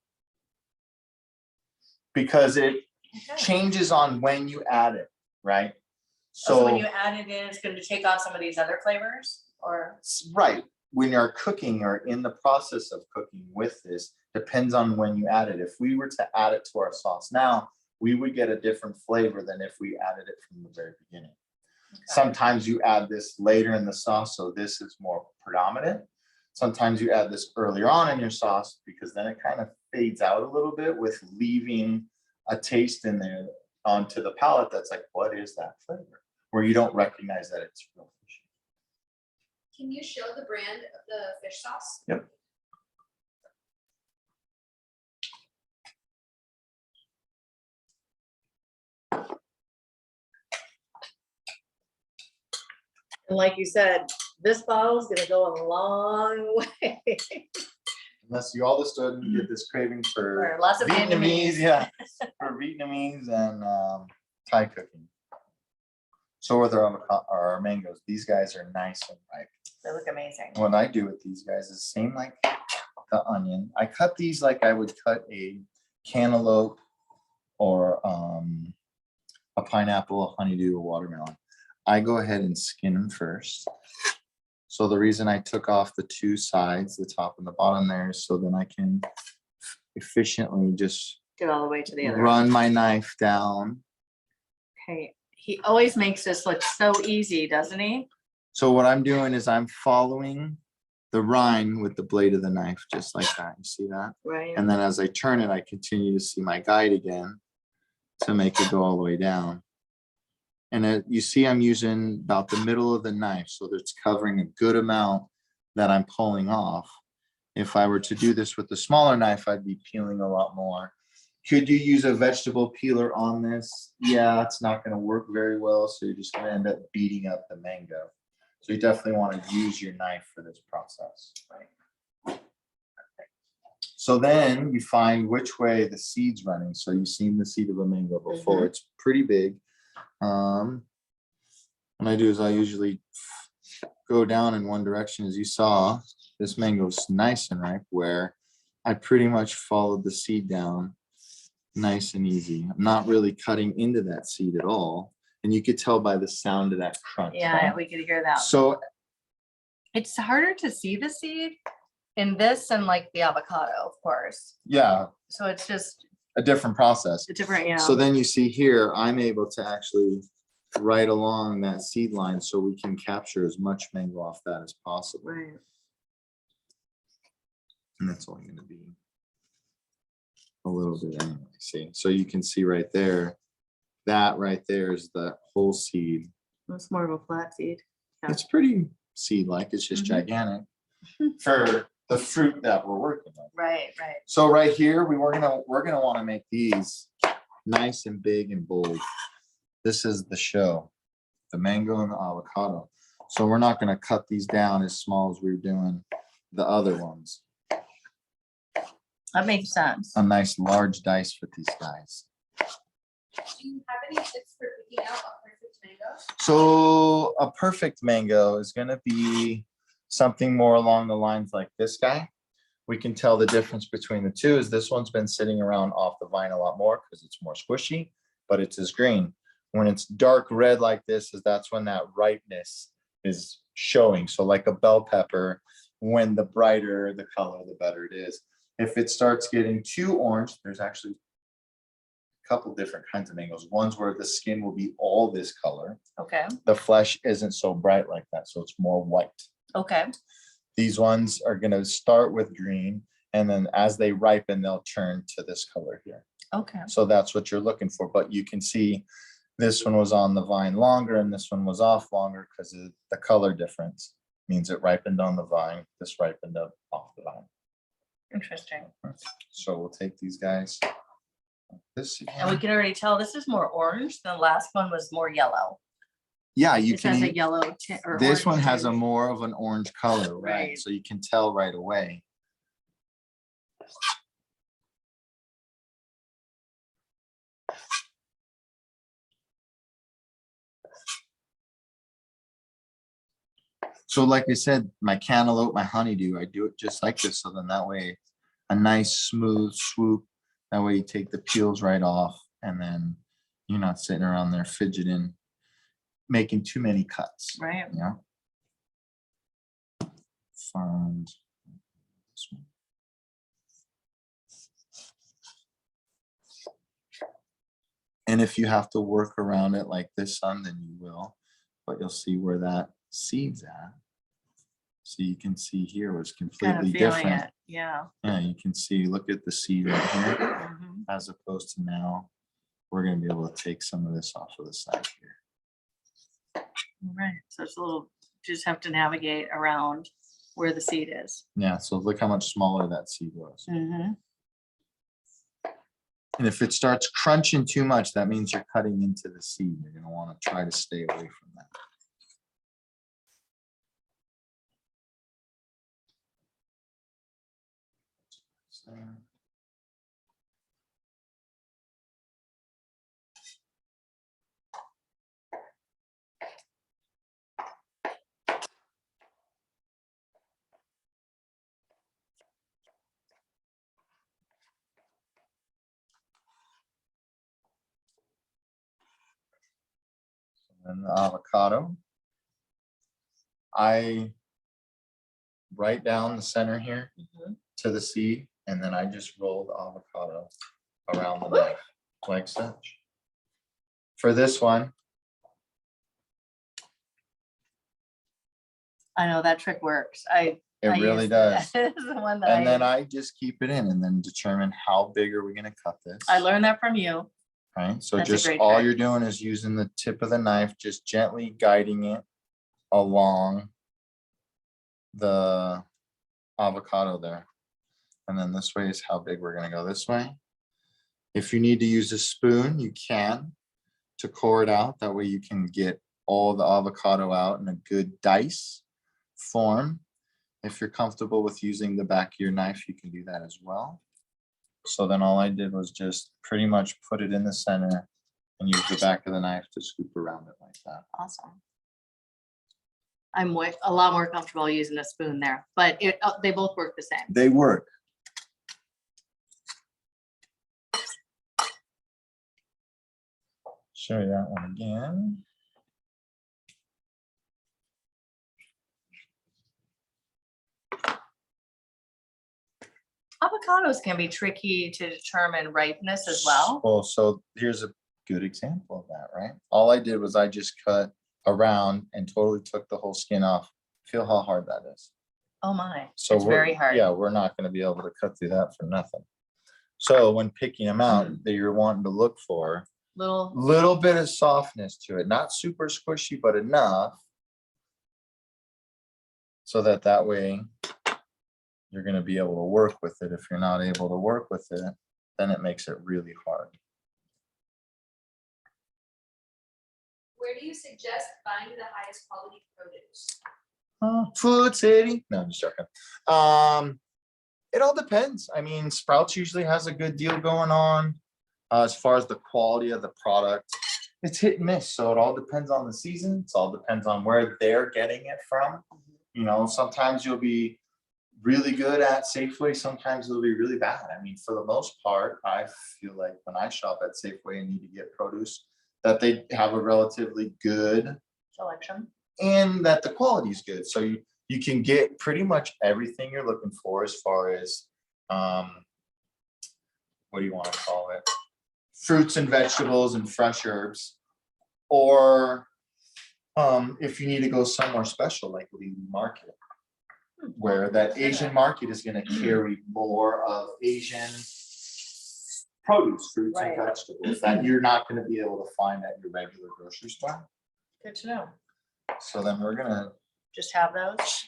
because it Okay. changes on when you add it, right? So when you add it in, it's going to take on some of these other flavors, or? Right, when you're cooking or in the process of cooking with this, depends on when you add it. If we were to add it to our sauce now, we would get a different flavor than if we added it from the very beginning. Okay. Sometimes you add this later in the sauce, so this is more predominant. Sometimes you add this earlier on in your sauce, because then it kind of fades out a little bit with leaving a taste in there onto the palate that's like, what is that flavor? Where you don't recognize that it's real fish. Can you show the brand of the fish sauce? Yep. And like you said, this bottle's gonna go a long way. Unless you all of a sudden get this craving For for lots of Vietnamese, Vietnamese. yeah, for Vietnamese and Thai cooking. So with our avocado, our mangoes, these guys are nice and ripe. They look amazing. What I do with these guys is same like the onion. I cut these like I would cut a cantaloupe or a pineapple, a honeydew, a watermelon. I go ahead and skin them first. So the reason I took off the two sides, the top and the bottom there, is so then I can efficiently just Get all the way to the other. run my knife down. Okay, he always makes this look so easy, doesn't he? So what I'm doing is I'm following the rind with the blade of the knife, just like that. You see that? Right. And then as I turn it, I continue to see my guide again to make it go all the way down. And you see I'm using about the middle of the knife, so that's covering a good amount that I'm pulling off. If I were to do this with the smaller knife, I'd be peeling a lot more. Could you use a vegetable peeler on this? Yeah, it's not going to work very well, so you're just going to end up beating up the mango. So you definitely want to use your knife for this process. Right. So then you find which way the seed's running. So you've seen the seed of a mango before. It's pretty big. What I do is I usually go down in one direction. As you saw, this mango's nice and ripe, where I pretty much followed the seed down nice and easy. I'm not really cutting into that seed at all. And you could tell by the sound of that crunch. Yeah, huh? we could hear that. So It's harder to see the seed in this and like the avocado, of course. yeah, So it's just a different process. a different, yeah. So then you see here, I'm able to actually right along that seed line so we can capture as much mango off that as possible. Right. And that's only going to be a little bit anyway. See, so you can see right there, that right there is the whole seed. It's more of a flat seed. Yeah. It's pretty seed-like, it's just gigantic for the fruit that we're working with. Right, right. So right here, we're gonna want to make these nice and big and bold. This is the show, the mango and the avocado. So we're not gonna cut these down as small as we were doing the other ones. That makes sense. A nice large dice for these guys. Do you have any tips for picking out a perfect mango? So a perfect mango is gonna be something more along the lines like this guy. We can tell the difference between the two is this one's been sitting around off the vine a lot more because it's more squishy, but it's as green. When it's dark red like this, is that's when that ripeness is showing. So like a bell pepper, when the brighter the color, the better it is. If it starts getting too orange, there's actually a couple different kinds of mangoes. Ones where the skin will be all this color. Okay, The flesh isn't so bright like that, so it's more white. okay, These ones are gonna start with green, and then as they ripen, they'll turn to this color here. okay. So that's what you're looking for, but you can see this one was on the vine longer and this one was off longer because of the color difference. Means it ripened on the vine, this ripened up off the vine. Interesting. So we'll take these guys. This And we again. can already tell this is more orange. The last one was more yellow. Yeah, you This has a can, yellow tint or this one orange has a tinge. more of an orange color, right? Right. So you can tell right away. So like I said, my cantaloupe, my honeydew, I do it just like this. So then that way, a nice smooth swoop. That way you take the peels right off and then you're not sitting around there fidgeting, making too many cuts. Right. Yeah. Find this one. And if you have to work around it like this, son, then you will, but you'll see where that seed's at. So you can see here was Kind completely of feeling different. it. Yeah. Yeah, you can see, look at the seed right here, Mhm. as opposed to now, we're gonna be able to take some of this off of the side here. Right. So it's a little, just have to navigate around where the seed is. Yeah, so look how much smaller that seed was. Mm-hmm. And if it starts crunching too much, that means you're cutting into the seed. You're gonna wanna try to stay away from that. So, and the avocado. I write down the center here Mhm. to the seed, and then I just roll the avocado around the knife like such. For this one, I know that trick works. it really use does. That is the one that And then use. I just keep it in and then determine how big are we gonna cut this. I learned that from you. Right, so That's a just great all trick. you're doing is using the tip of the knife, just gently guiding it along the avocado there. And then this way is how big we're gonna go this way. If you need to use a spoon, you can to core it out. That way you can get all the avocado out in a good dice form. If you're comfortable with using the back of your knife, you can do that as well. So then all I did was just pretty much put it in the center and use the back of the knife to scoop around it like that. Awesome. I'm a lot more comfortable using a spoon there, but they both work the same. They work. Show you that one again. Avocados can be tricky to determine ripeness as well. Well, so here's a good example of that, right? All I did was I just cut around and totally took the whole skin off. Feel how hard that is. Oh my, So it's very hard. Yeah, we're not gonna be able to cut through that for nothing. So when picking them out, that you're wanting to look for little bit of softness to it, not super squishy, but enough. So that way you're gonna be able to work with it. If you're not able to work with it, then it makes it really hard. where do you suggest buying the highest quality produce? Food City. No, I'm just joking. It all depends. I mean, Sprouts usually has a good deal going on as far as the quality of the product. It's hit and miss, so it all depends on the season. It all depends on where they're getting it from. You know, sometimes you'll be really good at Safeway. Sometimes it'll be really bad. I mean, for the most part, I feel like when I shop at Safeway and need to get produce, that they have a relatively good Selection. and that the quality is good. So you can get pretty much everything you're looking for as far as, what do you want to call it? Fruits and vegetables and fresh herbs. Or if you need to go somewhere special like Lee Market, where that Asian market is going to carry more of Asian produce, fruits and Right. vegetables that you're not going to be able to find at your regular grocery store. Good to know. So then we're gonna Just have those.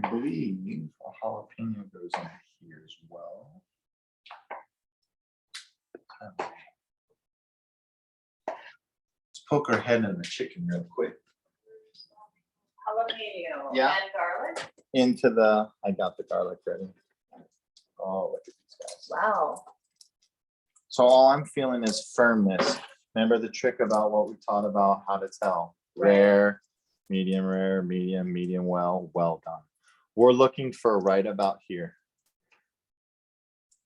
I believe a jalapeno goes in here as well. Let's poke our head in the chicken real quick. Jalapeno Yeah. and garlic. Into the, I got the garlic ready. Oh, look at these guys. Wow. So all I'm feeling is firmness. Remember the trick about what we taught about how to tell? Rare, medium, medium well, well done. We're looking for right about here.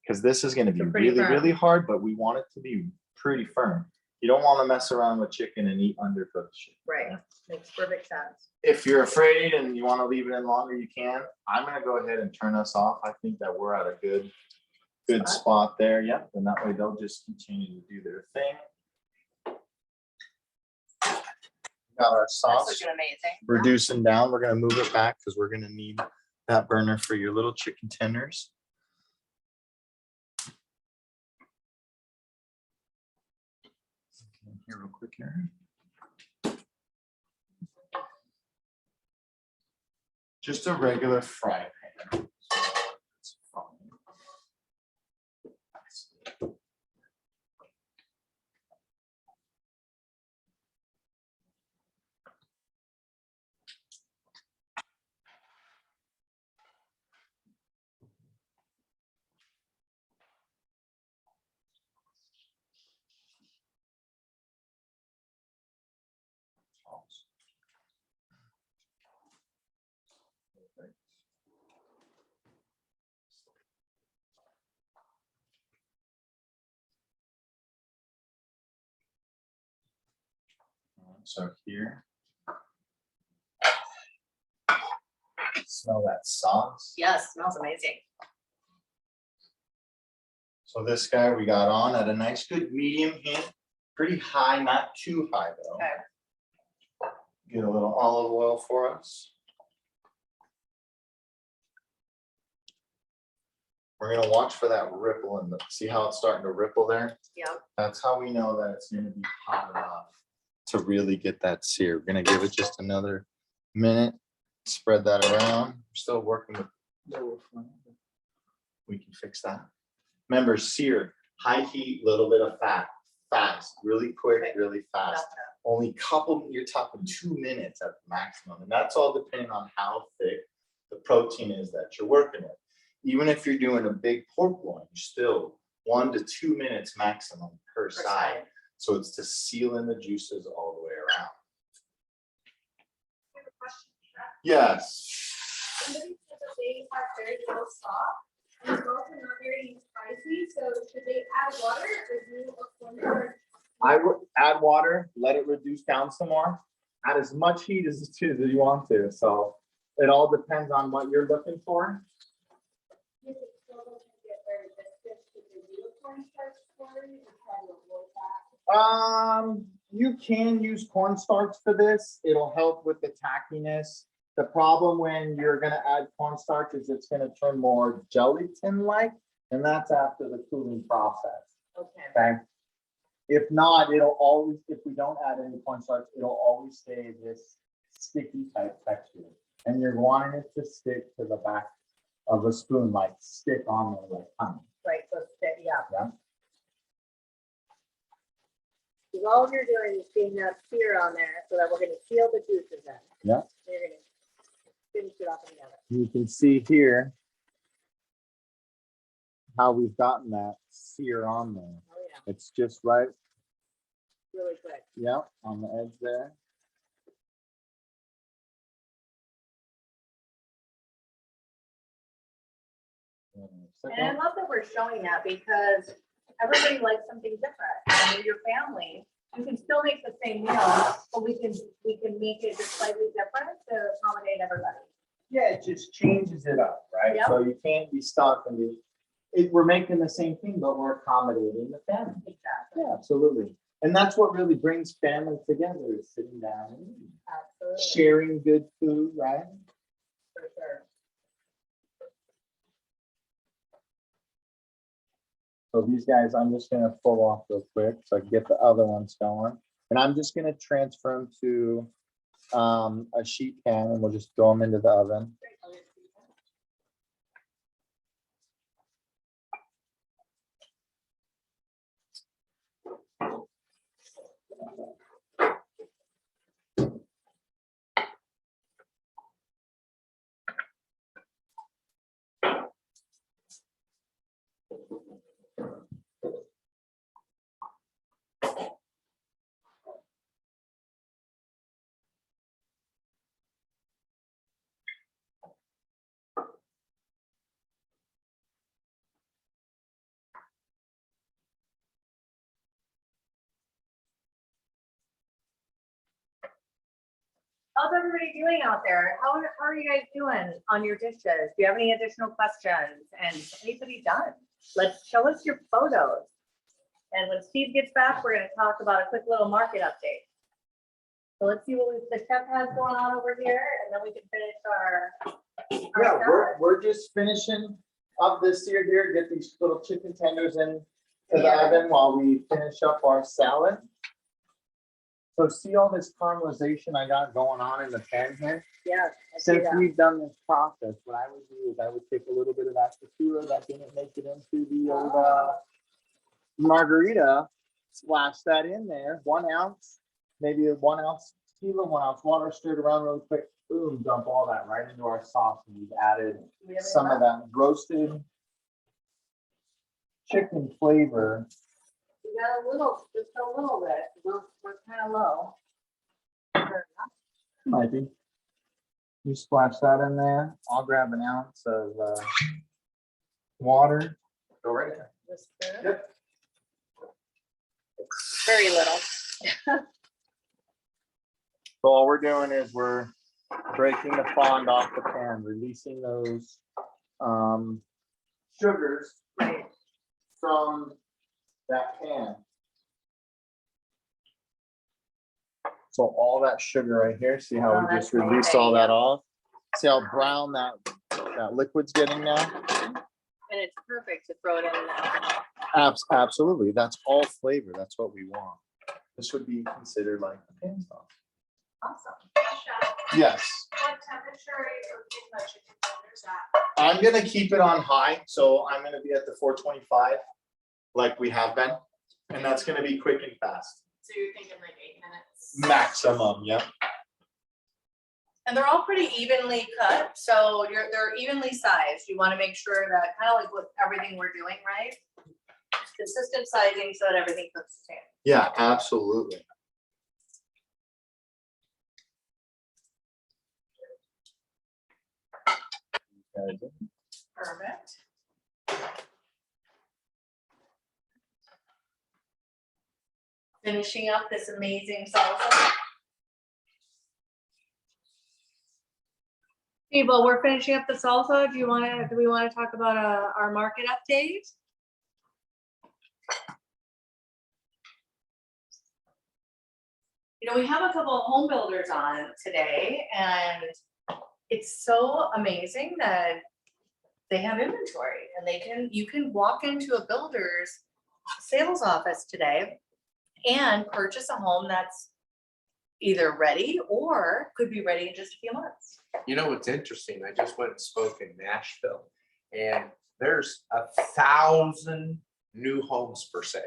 Because this is going to be So pretty really, firm. really hard, but we want it to be pretty firm. You don't want to mess around with chicken and eat undercooked chicken. Right. Makes perfect sense. If you're afraid and you want to leave it in longer, you can. I'm going to go ahead and turn us off. I think that we're at a good spot there. Yep. And that way they'll just continue to do their thing. Got our That's sauce looking amazing. reducing down. We're going to move it back because we're going to need that burner for your little chicken tenders. Here real quick here. Just a regular fry pan. It's fine. So here. Smell that sauce. Yes, smells amazing. So this guy we got on at a nice good medium heat, pretty high, not too high though. Okay. Get a little olive oil for us. We're gonna watch for that ripple and see how it's starting to ripple there. Yep. That's how we know that it's gonna be hot enough to really get that sear. We're gonna give it just another minute, spread that around. We're still working with lower flame. We can fix that. Remember, sear, high heat, little bit of fat, fast, really quick, Okay. really fast. Only couple, you're talking 2 minutes at the maximum. And that's all depending on how thick the protein is that you're working with. Even if you're doing a big pork loin, you're still 1 to 2 minutes maximum per side. So it's to seal in the juices all the way around. I have a question, Chef. Yes. Somebody said that they have very little salt and it's also not very spicy, so should they add water or do a cornstarch? I would add water, let it reduce down some more. Add as much heat as you want to. So it all depends on what you're looking for. If it still doesn't get very viscous, should they do a cornstarch slurry or try to avoid that? You can use cornstarch for this. It'll help with the tackiness. The problem when you're gonna add cornstarch is it's gonna turn more gelatin-like, and that's after the cooling process. Okay. Okay. If not, it'll always, if we don't add any cornstarch, it'll always stay this sticky type texture. And you're wanting it to stick to the back of a spoon, like stick on there like honey. Right, so steady up. Yeah. Because all you're doing is getting that sear on there so that we're gonna seal the juices in. Yeah. You're gonna finish it off together. You can see here how we've gotten that sear on there. Oh, yeah, It's just right, really quick. yeah, on the edge there. And I love that we're showing that because everybody likes something different. And with your family, you can still make the same meal, but we can make it just slightly different to accommodate everybody. Yeah, it just changes it up, right? Yep. So you can't be stuck and we're making the same thing, but we're accommodating the family. Exactly. Yeah, absolutely. And that's what really brings family together, is sitting down and eating, Absolutely. sharing good food, right? For sure. So these guys, I'm just gonna pull off real quick so I can get the other ones going. And I'm just gonna transfer them to a sheet pan and we'll just throw them into the oven. How's everybody doing out there? How are you guys doing on your dishes? Do you have any additional questions? And anybody done? Let's show us your photos. And when Steve gets back, we're gonna talk about a quick little market update. So let's see what the chef has going on over here, and then we can finish our Yeah, salad. we're just finishing up this sear here, get these little chicken tenders in the Yeah. oven while we finish up our salad. So see all this caramelization I got going on in the pan here? Yeah. I see Since that. we've done this process, what I would do is I would take a little bit of that tequila that didn't make it into the old margarita, splash that in there, 1 ounce, maybe a 1 ounce tequila, 1 ounce water, stir it around really quick, boom, dump all that right into our sauce. And we've added We have some of that roasted chicken flavor. We got a little, just a little bit. We're kind of low. Might be. You splash that in there. I'll grab an ounce of water. Go right there. This spoon. Yep. Very little. So all we're doing is we're breaking the fond off the pan, releasing those sugars Right. from that pan. So all that sugar right here, see how Oh, we that's just released all amazing. that off? See how brown that liquid's getting now? And it's perfect to throw it in now. Absolutely. That's all flavor. That's what we want. This would be considered like a pan sauce. Awesome. Chef, Yes. what temperature are you cooking the chicken tenders at? I'm gonna keep it on high, so I'm gonna be at the 425 like we have been. And that's gonna be quick and fast. So you're thinking like 8 minutes? Maximum, yeah. And they're all pretty evenly cut, so they're evenly sized. You want to make sure that kind of like with everything we're doing, right? Consistent sizing so that everything cooks the same. Yeah, absolutely. Perfect. Finishing up this amazing salsa. Steve, while we're finishing up the salsa, do we want to talk about our market update? You know, we have a couple of home builders on today, and it's so amazing that they have inventory and you can walk into a builder's sales office today and purchase a home that's either ready or could be ready in just a few months. You know what's interesting? I just went and spoke in Nashville, and there's 1,000 new homes for sale.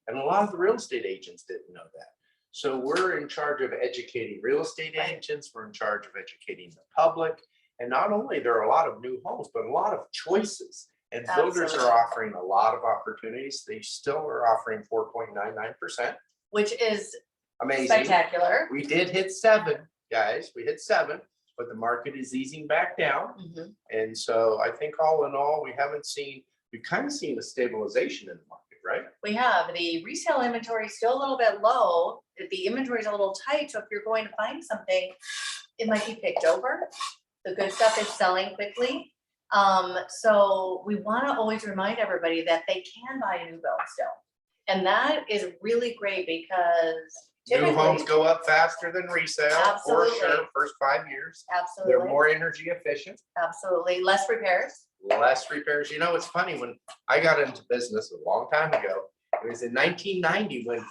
And a lot of the real estate agents didn't know that. So we're in charge of educating real estate agents. We're in charge of educating the public. And not only there are a lot of new homes, but a lot of choices. And builders Absolutely. are offering a lot of opportunities. They still are offering 4.99%. Which is Amazing. spectacular. We did hit 7, guys. We hit 7, but the market is easing back down. Mhm. And so I think all in all, we've kind of seen a stabilization in the market, right? We have the resale inventory still a little bit low. The inventory is a little tight. So if you're going to find something, it might be picked over. The good stuff is selling quickly. So we want to always remind everybody that they can buy a new build still. And that is really great because New homes typically, go up faster than resale, for Absolutely. sure, first 5 years. They're absolutely, more energy efficient, absolutely, less repairs. less repairs. You know, it's funny, when I got into business a long time ago, it was in 1990 when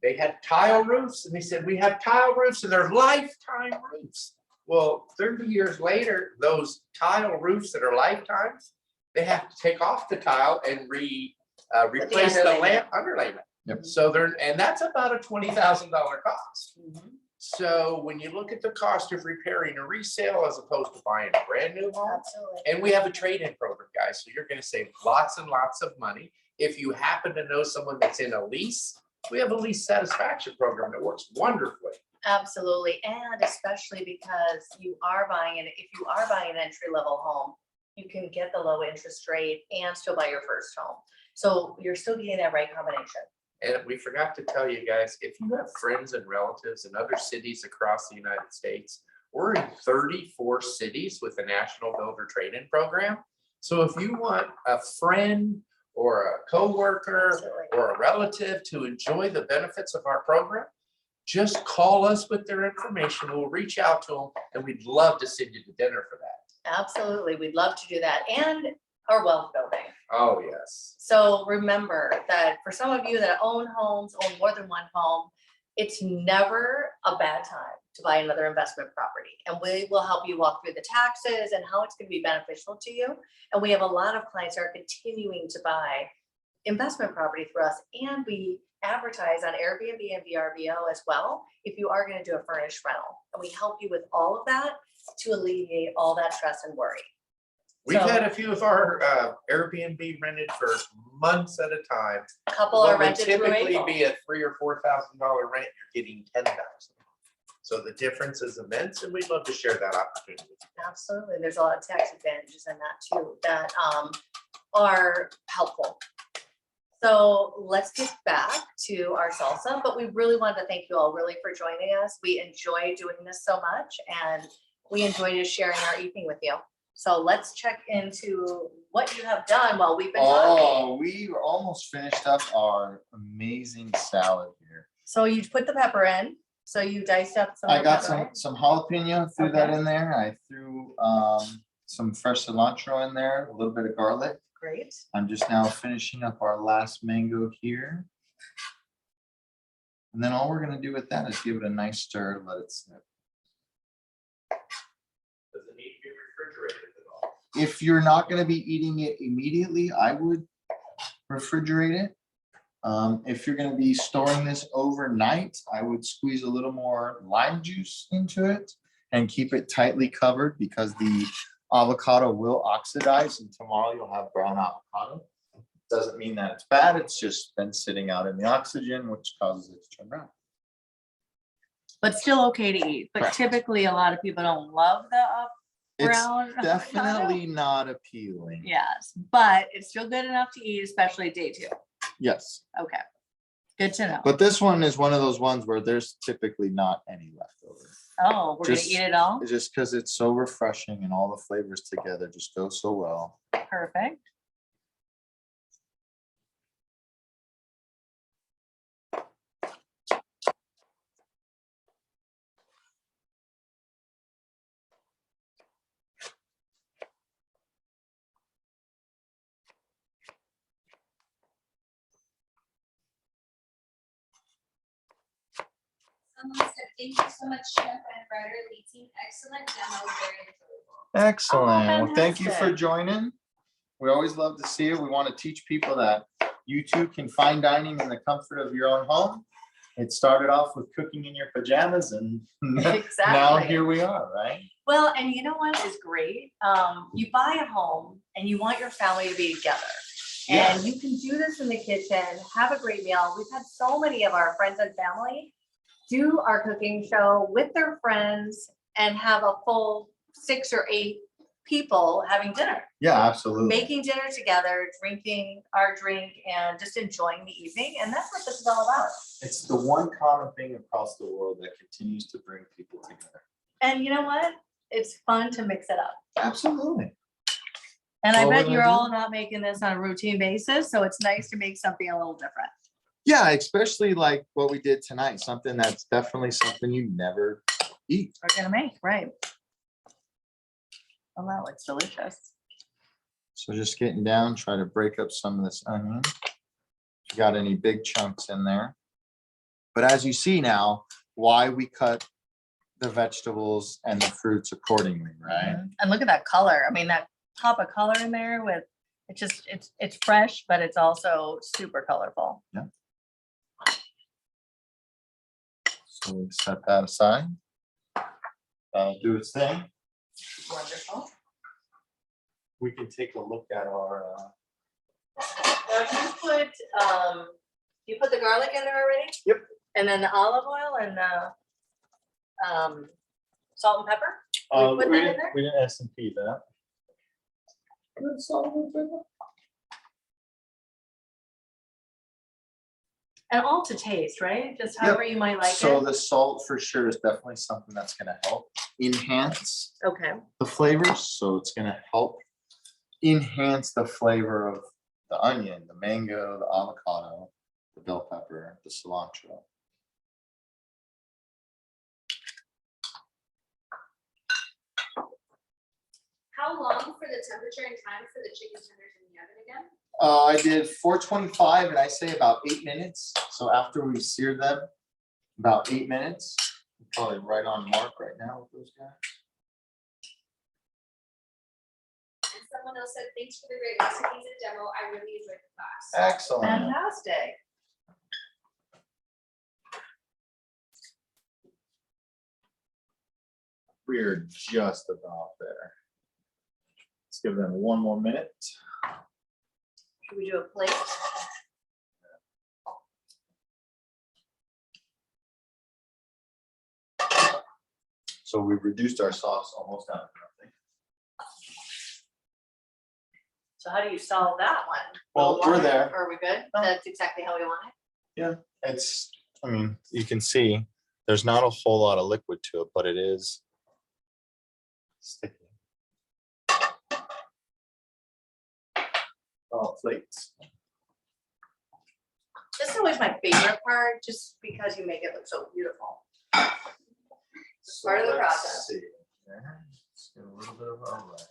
they had tile roofs, and they said, we have tile roofs and they're lifetime roofs. Well, 30 years later, those tile roofs that are lifetimes, they have to take off the tile and replace the underlayment. underlayment. Yep. So and that's about a $20,000 cost. Mhm. So when you look at the cost of repairing a resale as opposed to buying a brand new home, Absolutely. and we have a trade-in program, guys, so you're gonna save lots and lots of money. If you happen to know someone that's in a lease, we have a lease satisfaction program that works wonderfully. Absolutely, and especially because if you are buying an entry-level home, you can get the low interest rate and still buy your first home. So you're still getting that right combination. And we forgot to tell you guys, if you have friends and relatives in other cities across the United States, we're in 34 cities with the National Builder Trade-in Program. So if you want a friend or a coworker Absolutely. or a relative to enjoy the benefits of our program, just call us with their information. We'll reach out to them, and we'd love to send you to dinner for that. Absolutely, we'd love to do that, and our wealth building. Oh, yes. So remember that for some of you that own homes, own more than one home, it's never a bad time to buy another investment property. And we will help you walk through the taxes and how it's going to be beneficial to you. And we have a lot of clients that are continuing to buy investment property through us, and we advertise on Airbnb and VRBO as well if you are going to do a furnished rental. And we help you with all of that to alleviate all that stress and worry. We've So- had a few of our Airbnb rented for months at a time. A couple What are would rented through typically April. be a $3,000 or $4,000 rent, you're getting 10,000. So the difference is immense, and we'd love to share that opportunity with you. Absolutely. There's a lot of tax advantages in that too that are helpful. So let's get back to our salsa, but we really wanted to thank you all really for joining us. We enjoy doing this so much, and we enjoy just sharing our evening with you. So let's check into what you have done while we've been talking. Oh, we almost finished up our amazing salad here. So you put the pepper in, so you diced up some. I of the got pepper, right? some jalapeno, threw that Okay. in there. I threw some fresh cilantro in there, a little bit of garlic. Great. I'm just now finishing up our last mango here. And then all we're gonna do with that is give it a nice stir, let it sit. Does it need to be refrigerated at all? If you're not gonna be eating it immediately, I would refrigerate it. If you're gonna be storing this overnight, I would squeeze a little more lime juice into it and keep it tightly covered, because the avocado will oxidize, and tomorrow you'll have brown avocado. Doesn't mean that it's bad, it's just been sitting out in the oxygen, which causes it to turn brown. But still okay to eat. But Correct. typically a lot of people don't love the It's brown. avocado. definitely not appealing. Yes, but it's still good enough to eat, especially day 2. Yes, Okay. Good to know. but this one is one of those ones where there's typically not any left over. Oh, we're gonna just- eat it all? It's just because it's so refreshing and all the flavors together just go so well. Perfect. Someone said Thank you so much, Chef and Ryder, lead team. Excellent demo, very enjoyable. Excellent. Well, thank you for fantastic. joining. We always love to see it. We want to teach people that you too can find dining in the comfort of your own home. It started off with cooking in your pajamas and now Exactly. here we are, right? Well, and you know what is great? You buy a home and you want your family to be together. And you can do this in the kitchen, have a great meal. We've had so many of our friends and family do our cooking show with their friends and have a full 6 or 8 people having dinner, Yeah, absolutely. making dinner together, drinking our drink and just enjoying the evening. And that's what this is all about. It's the one common thing across the world that continues to bring people together. And you know what? It's fun to mix it up. Absolutely. And I Well, bet we're you're gonna all not making this on a routine basis, so it's nice to make something a little different. Yeah, especially like what we did tonight, something that's definitely something you never eat. We're gonna make, right? Oh wow, it's delicious. So just getting down, try to break up some of this onion. If you got any big chunks in there. But as you see now, why we cut the vegetables and the fruits accordingly, right? And look at that color. I mean, that pop of color in there with, it's fresh, but it's also super colorful. So we set that aside. That'll do its thing. Wonderful. We can take a look at our, Now, you put the garlic in there already? Yep. And then the olive oil and the salt and pepper? we put that in there? didn't S&P that. Good salt and pepper. And all to taste, right? Just however you might like So it. the salt for sure is definitely something that's gonna help enhance Okay. the flavors. So it's gonna help enhance the flavor of the onion, the mango, the avocado, the bell pepper, the cilantro. How long for the temperature and time for the chicken tenders in the oven again? I did 425 and I say about 8 minutes. So after we seared them, about 8 minutes. Probably right on mark right now with those guys. And someone else said, thanks for the great recipes and demo. I really enjoyed the class. Excellent. Fantastic. We're just about there. Let's give them one more minute. Should we do a plate? So we've reduced our sauce almost down to nothing. So how do you solve that one? Well, we're there. Are we good? No. That's exactly how we want it? It's, I mean, you can see there's not a whole lot of liquid to it, but it is sticky. Oh, flakes. This is always my favorite part, just because you make it look so beautiful. So Part of the let's process. see. There. Let's get a little bit of our rice.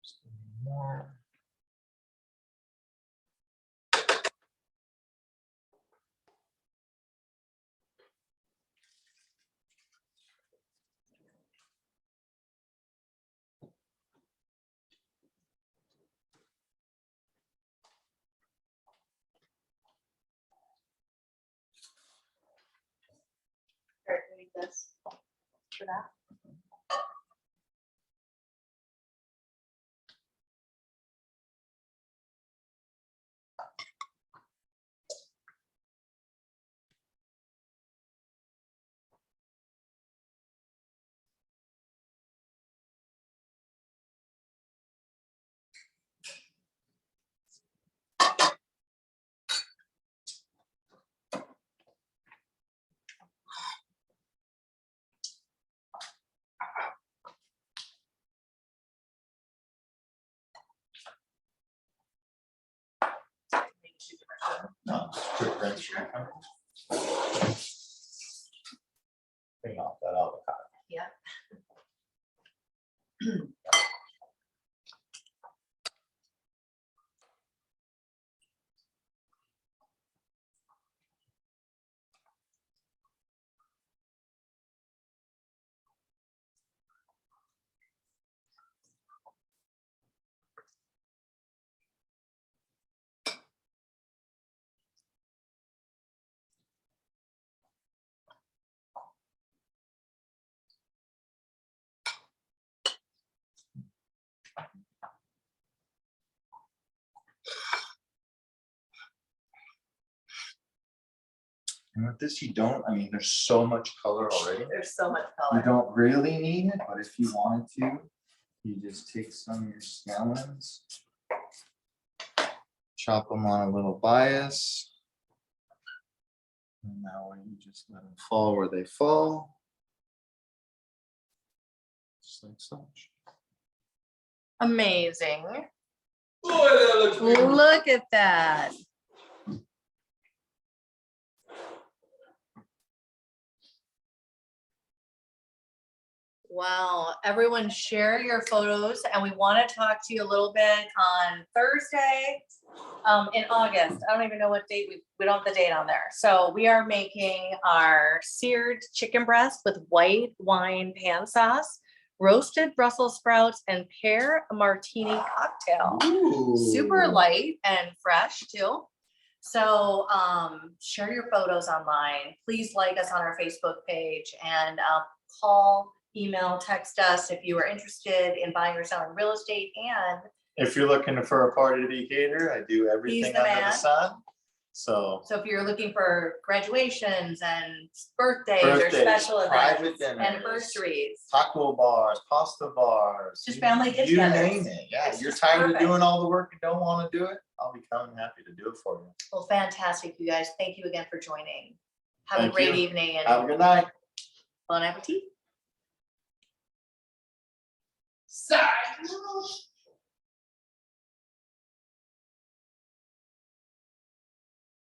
Just a little more. Here, can we use this for that? No, it's quick rinse. Bring off that avocado. Yeah. And with this, you don't, I mean, there's so much color already. There's so much You color. don't really need it, but if you wanted to, you just take some of your scallions, chop them on a little bias. And that way you just let them fall where they fall. Just like such. Amazing. Boy, that looks beautiful. Look at that. Wow, everyone share your photos and we want to talk to you a little bit on Thursday in August. I don't even know what date, we don't have the date on there. So we are making our seared chicken breast with white wine pan sauce, roasted Brussels sprouts and pear martini cocktail. Super light and fresh too. So share your photos online. Please like us on our Facebook page and call, email, text us if you are interested in buying or selling real estate. And If you're looking for a party to be catered, I do everything the under the man. sun. So so if you're looking for graduations and birthdays or birthdays, special private events, dinners, anniversaries, taco bars, pasta bars. Just you- family You get-togethers. name it. Yeah, It's you're just tired perfect. of doing all the work and don't want to do it. I'll be coming happy to do it for you. well, fantastic, you guys. Thank you again for joining. Have a Thank great you. evening Have a and good night. bon appetit. Sorry.